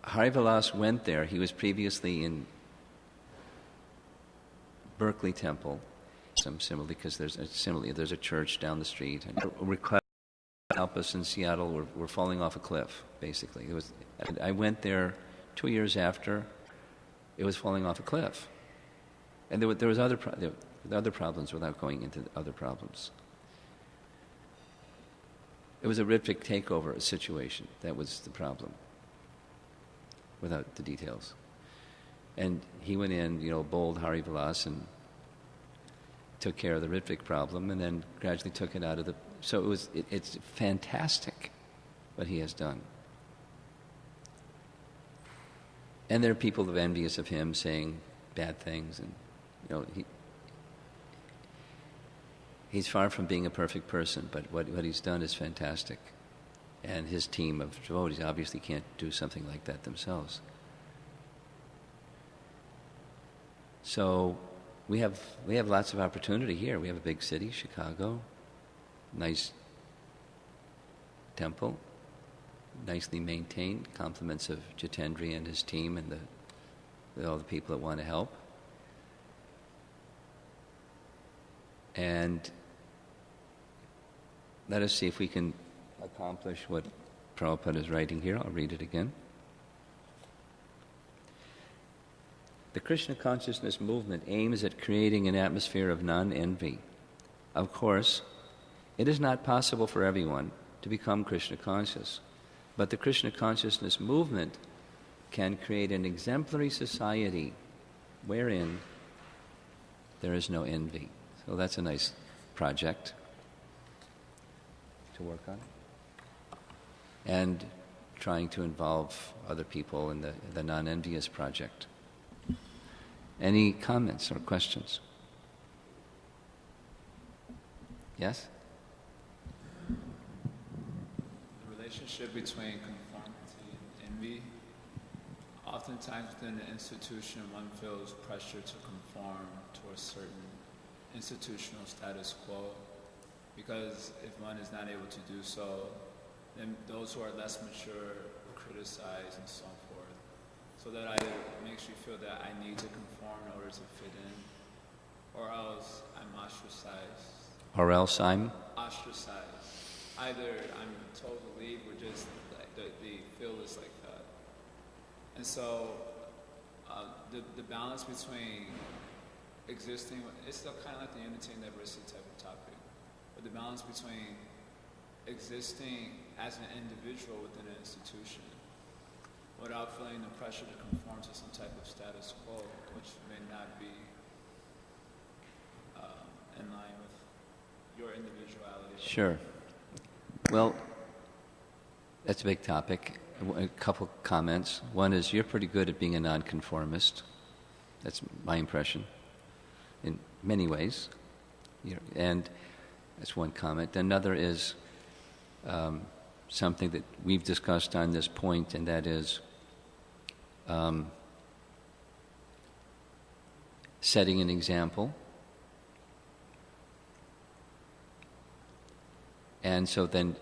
Harivilas went there, he was previously in Berkeley Temple, similarly, because there's a church down the street. And requests to help us in Seattle were falling off a cliff, basically. I went there 2 years after it was falling off a cliff. And there was other problems without going into other problems. It was a Ritvik takeover situation. That was the problem, without the details. And he went in, bold Harivilas, and took care of the Ritvik problem, and then gradually took it out of the... So it's fantastic what he has done. And there are people who are envious of him, saying bad things, and he's far from being a perfect person, but what he's done is fantastic. And his team of devotees obviously can't do something like that themselves. So we have lots of opportunity here. We have a big city, Chicago, nice temple, nicely maintained, compliments of Jitendriya and his team and all the people that want to help. And let us see if we can accomplish what Prabhupada is writing here. I'll read it again. The Krishna consciousness movement aims at creating an atmosphere of non-envy. Of course, it is not possible for everyone to become Krishna conscious, but the Krishna consciousness movement can create an exemplary society wherein there is no envy. So that's a nice project to work on. And trying to involve other people in the non-envious project. Any comments or questions? Yes? The relationship between conformity and envy. Oftentimes within the institution, one feels pressure to conform to a certain institutional status quo, because if one is not able to do so, then those who are less mature criticize and so forth. So that either makes you feel that I need to conform in order to fit in, or else I'm ostracized. Or else I'm? Ostracized. Either I'm told to leave, or just like the feel is like that. And so the balance between existing, it's still kind of like the unity and diversity type of topic, but the balance between existing as an individual within an institution without feeling the pressure to conform to some type of status quo, which may not be in line with your individuality. Sure. Well, that's a big topic. A couple comments. One is you're pretty good at being a nonconformist. That's my impression in many ways. And that's one comment. Another is something that we've discussed on this point, and that is setting an example. And so then,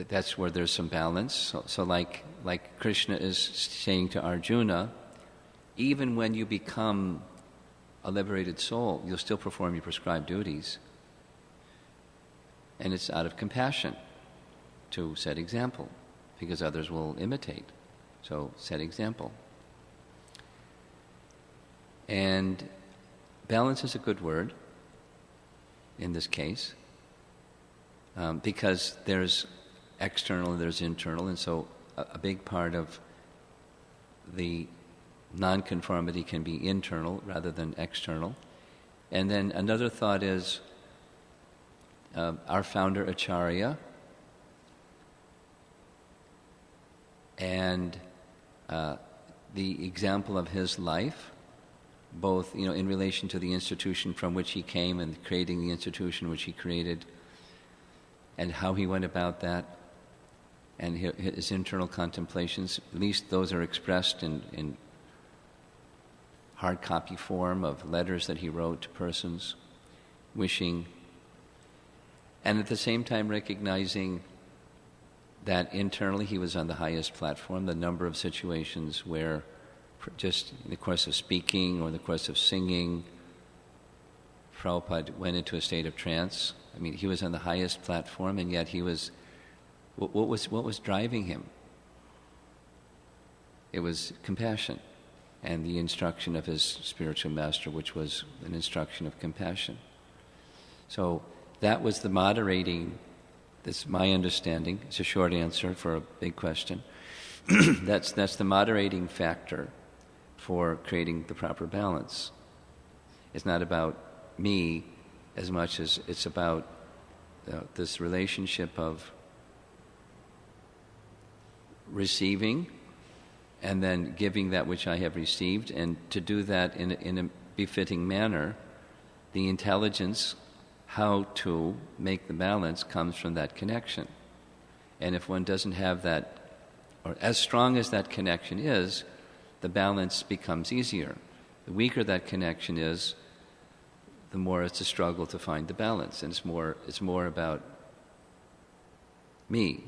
that's where there's some balance. So like Krishna is saying to Arjuna, even when you become a liberated soul, you'll still perform your prescribed duties. And it's out of compassion to set example, because others will imitate. So set example. And balance is a good word in this case, because there's external and there's internal, and so a big part of the nonconformity can be internal rather than external. And then another thought is our founder Acharya and the example of his life, both in relation to the institution from which he came and creating the institution which he created, and how he went about that, and his internal contemplations. At least those are expressed in hard copy form of letters that he wrote to persons, wishing, and at the same time recognizing that internally he was on the highest platform. The number of situations where just in the course of speaking or in the course of singing, Prabhupada went into a state of trance. I mean, he was on the highest platform, and yet he was, what was driving him? It was compassion and the instruction of his spiritual master, which was an instruction of compassion. So that was the moderating, that's my understanding. It's a short answer for a big question. That's the moderating factor for creating the proper balance. It's not about me as much as it's about this relationship of receiving and then giving that which I have received, and to do that in a befitting manner. The intelligence how to make the balance comes from that connection. And if one doesn't have that, or as strong as that connection is, the balance becomes easier. The weaker that connection is, the more it's a struggle to find the balance. And it's more about me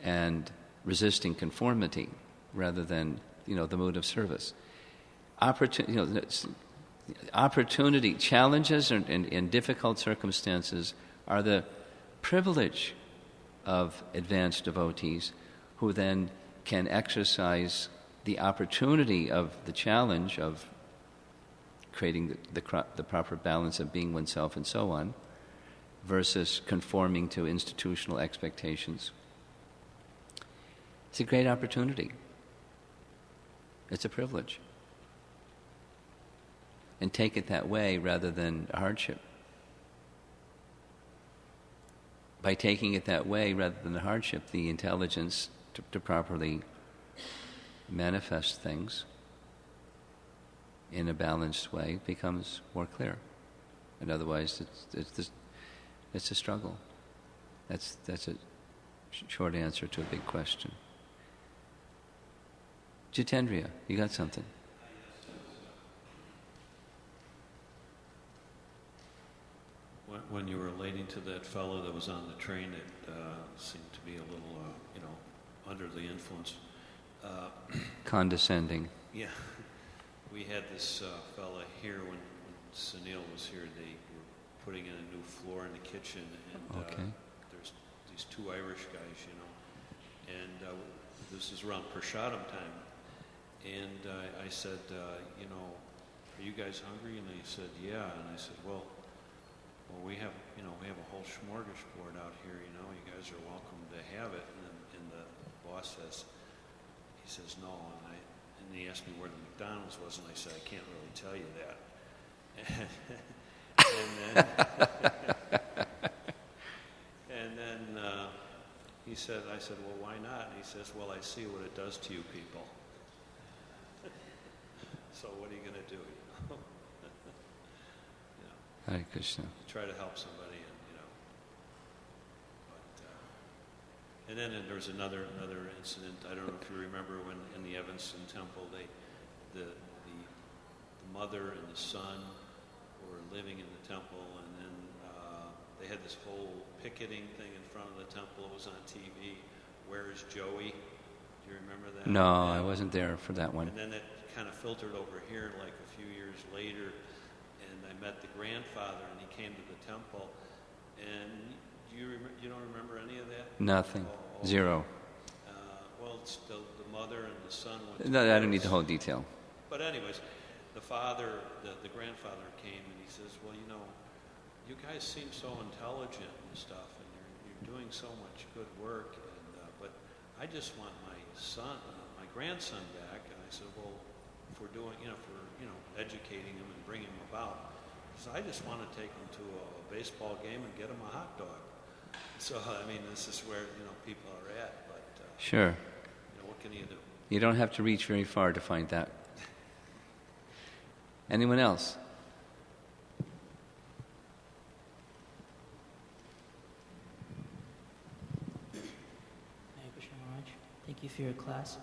and resisting conformity rather than, the mood of service. Opportunity, challenges and difficult circumstances are the privilege of advanced devotees, who then can exercise the opportunity of the challenge of creating the proper balance of being oneself and so on, versus conforming to institutional expectations. It's a great opportunity. It's a privilege. and take it that way rather than a hardship. By taking it that way rather than a hardship, the intelligence to properly manifest things in a balanced way becomes more clear. And otherwise, it's a struggle. That's a short answer to a big question. Jitendriya, you got something? When you were relating to that fellow that was on the train, it seemed to be a little, under the influence. Condescending. Yeah. We had this fella here when Sunil was here. They were putting in a new floor in the kitchen, and there's these two Irish guys, and this is around Prashadam time. And I said, are you guys hungry? And they said, yeah. And I said, well, we have a whole smorgasbord out here, you guys are welcome to have it. And the boss says no. And he asked me where the McDonald's was, and I said, I can't really tell you that. And then I said, well, why not? And he says, well, I see what it does to you people. So what are you going to do? Hare Krishna. Try to help somebody, and then there's another incident. I don't know if you remember when in the Evanston Temple, the mother and the son were living in the temple, and then they had this whole picketing thing in front of the temple. It was on TV. Where is Joey? Do you remember that? No, I wasn't there for that one. And then it kind of filtered over here like a few years later, and I met the grandfather, and he came to the temple. And you don't remember any of that? Nothing. Zero. Well, it's the mother and the son went. No, I don't need the whole detail. But anyways, the grandfather came, and he says, well, you guys seem so intelligent and stuff, and you're doing so much good work, but I just want my grandson back. And I said, well, if we're doing, for educating him and bringing him about, so I just want to take him to a baseball game and get him a hot dog. So this is where people are at. But sure. What can you do? You don't have to reach very far to find that. Anyone else? Hare Krishna Maharaj, thank you for your class.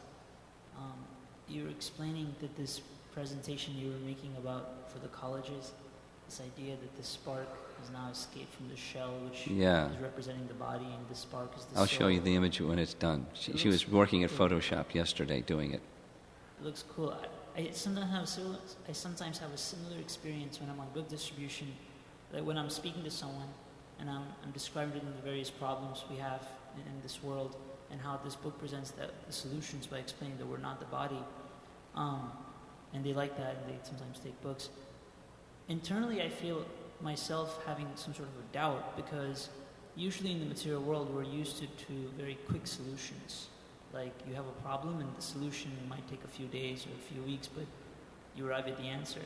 You were explaining that this presentation you were making about for the colleges, this idea that the spark has now escaped from the shell, which is representing the body, and the spark is the soul. I'll show you the image when it's done. She was working at Photoshop yesterday doing it. It looks cool. I sometimes have a similar experience when I'm on book distribution, like when I'm speaking to someone and I'm describing to them the various problems we have in this world and how this book presents the solutions by explaining that we're not the body. And they like that, and they sometimes take books. Internally, I feel myself having some sort of a doubt, because usually in the material world we're used to very quick solutions. Like you have a problem and the solution might take a few days or a few weeks, but you arrive at the answer.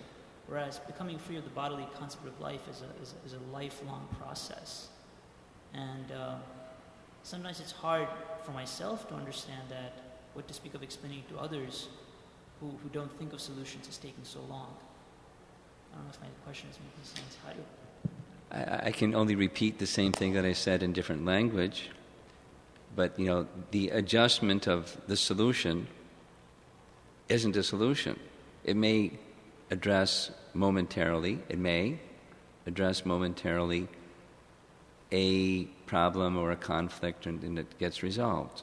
Whereas becoming free of the bodily concept of life is a lifelong process. And sometimes it's hard for myself to understand that, what to speak of explaining to others who don't think of solutions as taking so long. I don't know if my question is making sense. I can only repeat the same thing that I said in different language, but the adjustment of the solution isn't a solution. It may address momentarily a problem or a conflict, and it gets resolved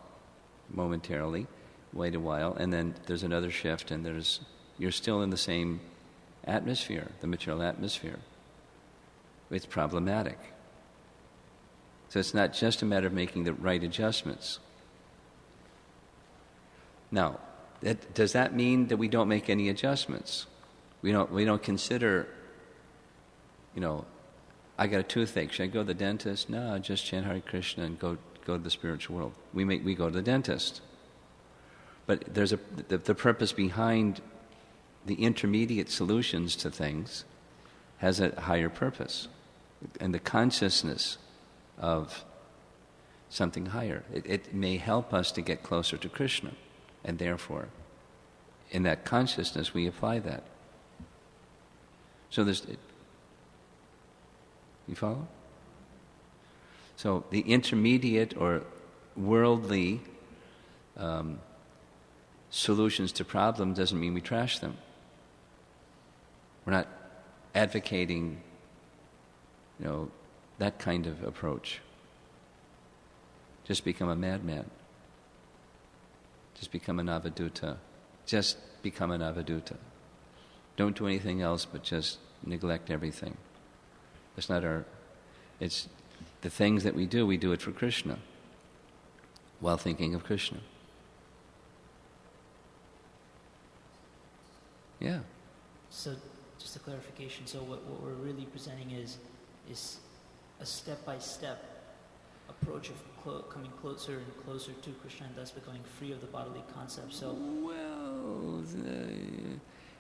momentarily. Wait a while, and then there's another shift, and you're still in the same atmosphere, the material atmosphere. It's problematic. So it's not just a matter of making the right adjustments. Now, does that mean that we don't make any adjustments? We don't consider, I got a toothache. Should I go to the dentist? No, just chant Hare Krishna and go to the spiritual world. We go to the dentist. But there's the purpose behind the intermediate solutions to things has a higher purpose, and the consciousness of something higher. It may help us to get closer to Krishna, and therefore, in that consciousness, we apply that. So you follow? So the intermediate or worldly solutions to problems doesn't mean we trash them. We're not advocating, that kind of approach. Just become a madman. Just become an avadhuta. Just become an avadhuta. Don't do anything else but just neglect everything. It's not it's the things that we do it for Krishna, while thinking of Krishna. Yeah. So, just a clarification. So, what we're really presenting is a step-by-step approach of coming closer and closer to Krishna, and thus becoming free of the bodily concept. So, well,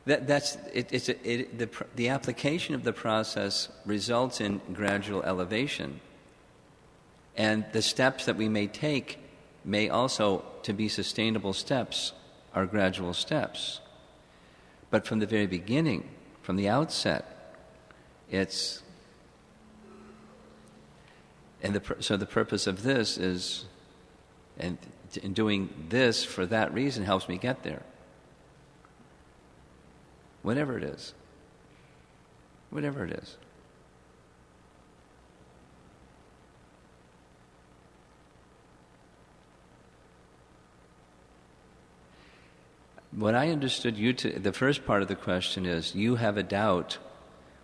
that's it. The application of the process results in gradual elevation, and the steps that we may take may also, to be sustainable steps, are gradual steps. But from the very beginning, from the outset, so the purpose of this is, and in doing this for that reason helps me get there. Whatever it is. Whatever it is. What I understood the first part of the question is, you have a doubt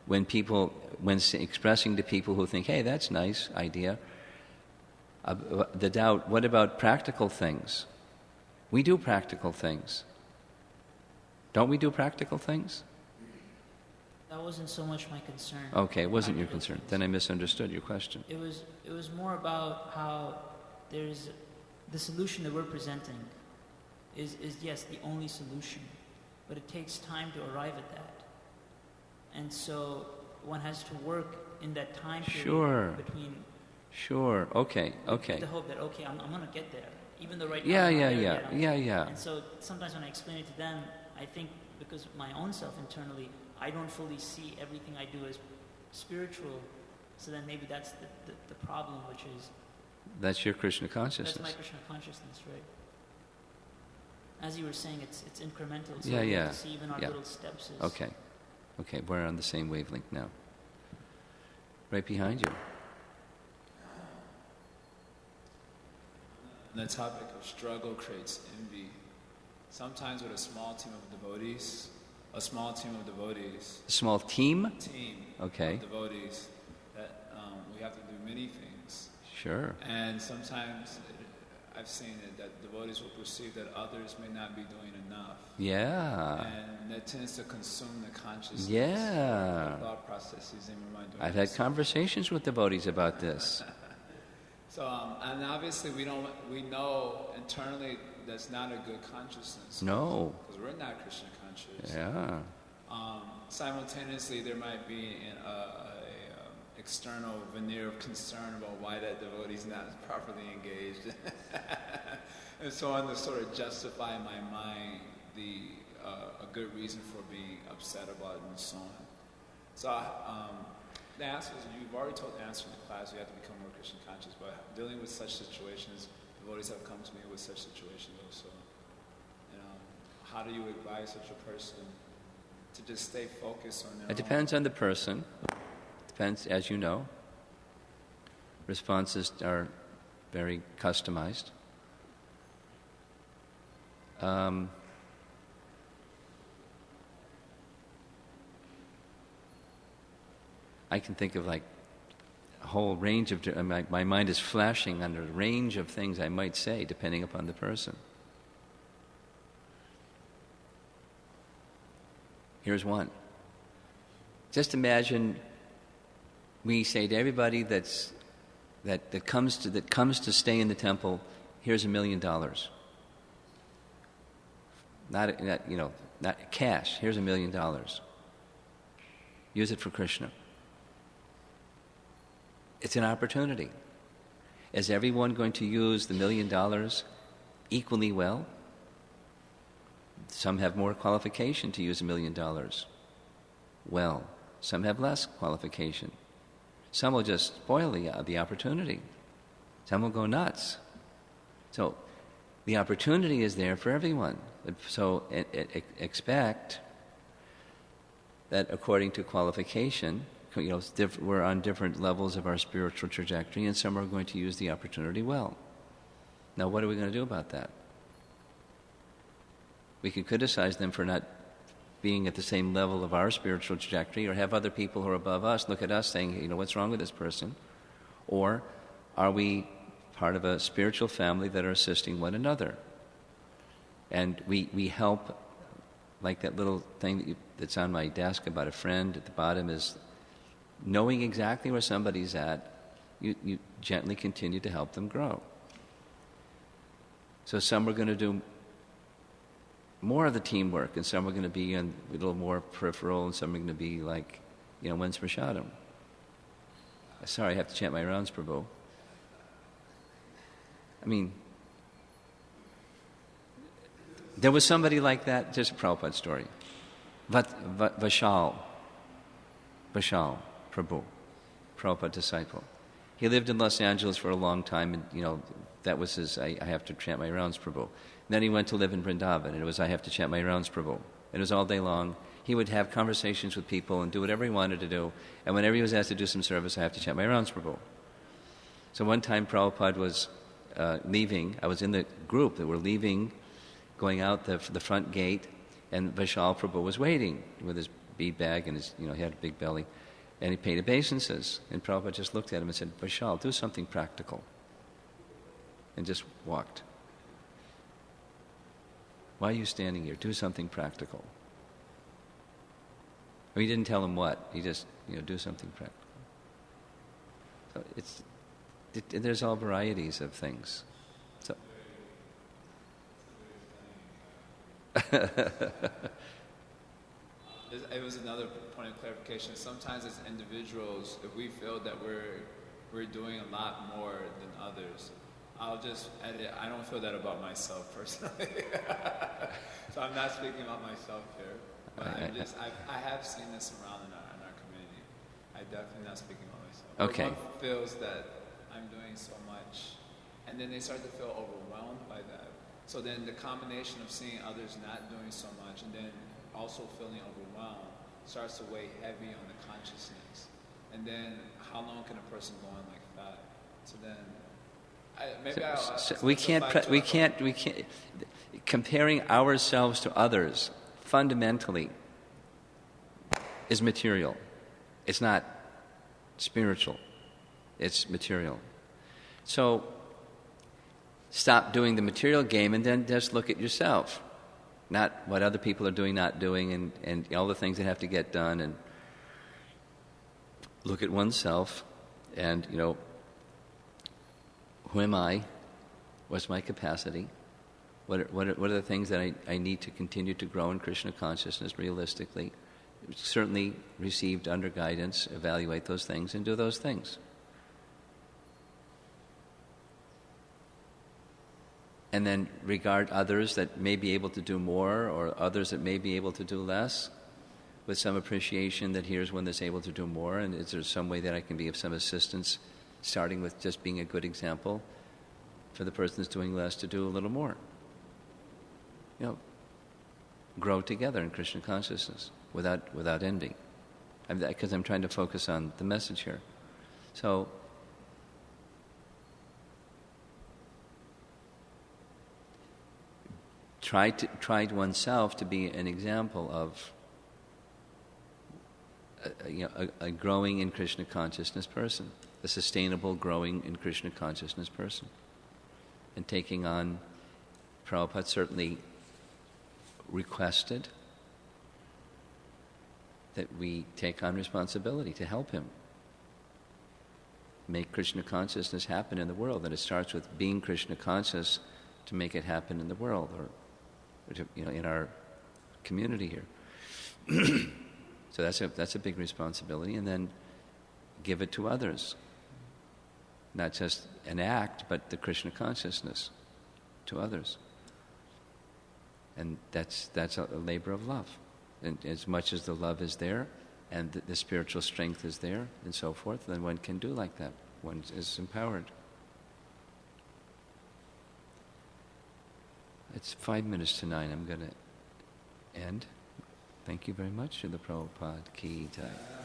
when expressing to people who think, hey, that's a nice idea, the doubt, what about practical things? We do practical things. Don't we do practical things? That wasn't so much my concern. Okay, it wasn't your concern. Then I misunderstood your question. It was more about how there's the solution that we're presenting is yes, the only solution, but it takes time to arrive at that. And so one has to work in that time period between... Sure, okay. The hope that, I'm going to get there, even though right now Yeah. And so sometimes when I explain it to them, I think because my own self internally, I don't fully see everything I do as spiritual, so then maybe that's the problem, which is... That's your Krishna consciousness. That's my Krishna consciousness, right? As you were saying, it's incremental, so yeah. to see even our little steps is... Okay, we're on the same wavelength now. Right behind you. The topic of struggle creates envy. Sometimes with a small team of devotees... A small team? Okay. Of devotees, that we have to do many things. Sure. And sometimes I've seen it that devotees will perceive that others may not be doing enough. Yeah. And that tends to consume the consciousness. Yeah. The thought processes in your mind. I've had conversations with devotees about this. So, and obviously we know internally that's not a good consciousness. No. Because we're not Krishna conscious. Yeah. Simultaneously, there might be an external veneer of concern about why that devotee is not properly engaged. And so on to sort of justify in my mind a good reason for being upset about it and so on. So the answer is, you've already told the answer in the class, you have to become more Krishna conscious, but dealing with such situations, devotees have come to me with such situations also. How do you advise such a person to just stay focused on their It depends on the person. Depends, as you know. Responses are very customized. I can think of like a whole range of... My mind is flashing under a range of things I might say, depending upon the person. Here's one. Just imagine we say to everybody that comes to stay in the temple, here's $1 million not cash. Here's $1 million. Use it for Krishna. It's an opportunity. Is everyone going to use the $1 million equally well? Some have more qualification to use $1 million well. Some have less qualification. Some will just spoil the opportunity. Some will go nuts. So the opportunity is there for everyone. So expect that according to qualification, we're on different levels of our spiritual trajectory, and some are going to use the opportunity well. Now, what are we going to do about that? We can criticize them for not being at the same level of our spiritual trajectory, or have other people who are above us look at us saying, what's wrong with this person? Or are we part of a spiritual family that are assisting one another? And we help, like that little thing that's on my desk about a friend at the bottom is knowing exactly where somebody's at, you gently continue to help them grow. So some are going to do more of the teamwork, and some are going to be a little more peripheral, and some are going to be like, when's Prashadam? Sorry, I have to chant my rounds, Prabhu. I mean, there was somebody like that, just a Prabhupada story. Vishal Prabhu, Prabhupada disciple. He lived in Los Angeles for a long time, and that was his, I have to chant my rounds, Prabhu. And then he went to live in Vrindavan, and it was, I have to chant my rounds, Prabhu. And it was all day long. He would have conversations with people and do whatever he wanted to do. And whenever he was asked to do some service, I have to chant my rounds, Prabhu. So one time Prabhupada was leaving. I was in the group that were leaving, going out the front gate, and Vishal Prabhu was waiting with his bead bag and his, he had a big belly. And he paid obeisances. And Prabhupada just looked at him and said, Vishal, do something practical. And just walked. Why are you standing here? Do something practical. He didn't tell him what. He just, do something practical. So there's all varieties of things. So. It was another point of clarification. Sometimes as individuals, if we feel that we're doing a lot more than others, I'll just edit. I don't feel that about myself personally. So I'm not speaking about myself here. But I have seen this around in our community. I'm definitely not speaking about myself. Okay. One feels that I'm doing so much, and then they start to feel overwhelmed by that. So then the combination of seeing others not doing so much, and then also feeling overwhelmed, starts to weigh heavy on the consciousness. And then how long can a person go on like that? So then. We can't. Comparing ourselves to others fundamentally is material. It's not spiritual. It's material. So stop doing the material game and then just look at yourself, not what other people are doing, not doing, and all the things that have to get done, and look at oneself and, who am I? What's my capacity? What are the things that I need to continue to grow in Krishna consciousness realistically? Certainly received under guidance, evaluate those things and do those things. And then regard others that may be able to do more or others that may be able to do less with some appreciation that here's one that's able to do more, and is there some way that I can be of some assistance, starting with just being a good example for the person that's doing less to do a little more. Grow together in Krishna consciousness without envy. Because I'm trying to focus on the message here. So, try oneself to be an example of a growing in Krishna consciousness person, a sustainable growing in Krishna consciousness person. And taking on, Prabhupada certainly requested that we take on responsibility to help him make Krishna consciousness happen in the world. And it starts with being Krishna conscious to make it happen in the world, or in our community here. So that's a big responsibility, and then give it to others. Not just an act, but the Krishna consciousness to others. And that's a labor of love. And as much as the love is there, and the spiritual strength is there, and so forth, then one can do like that. One is empowered. It's 9:05. I'm going to end. Thank you very much, Srila Prabhupada Ki Jai.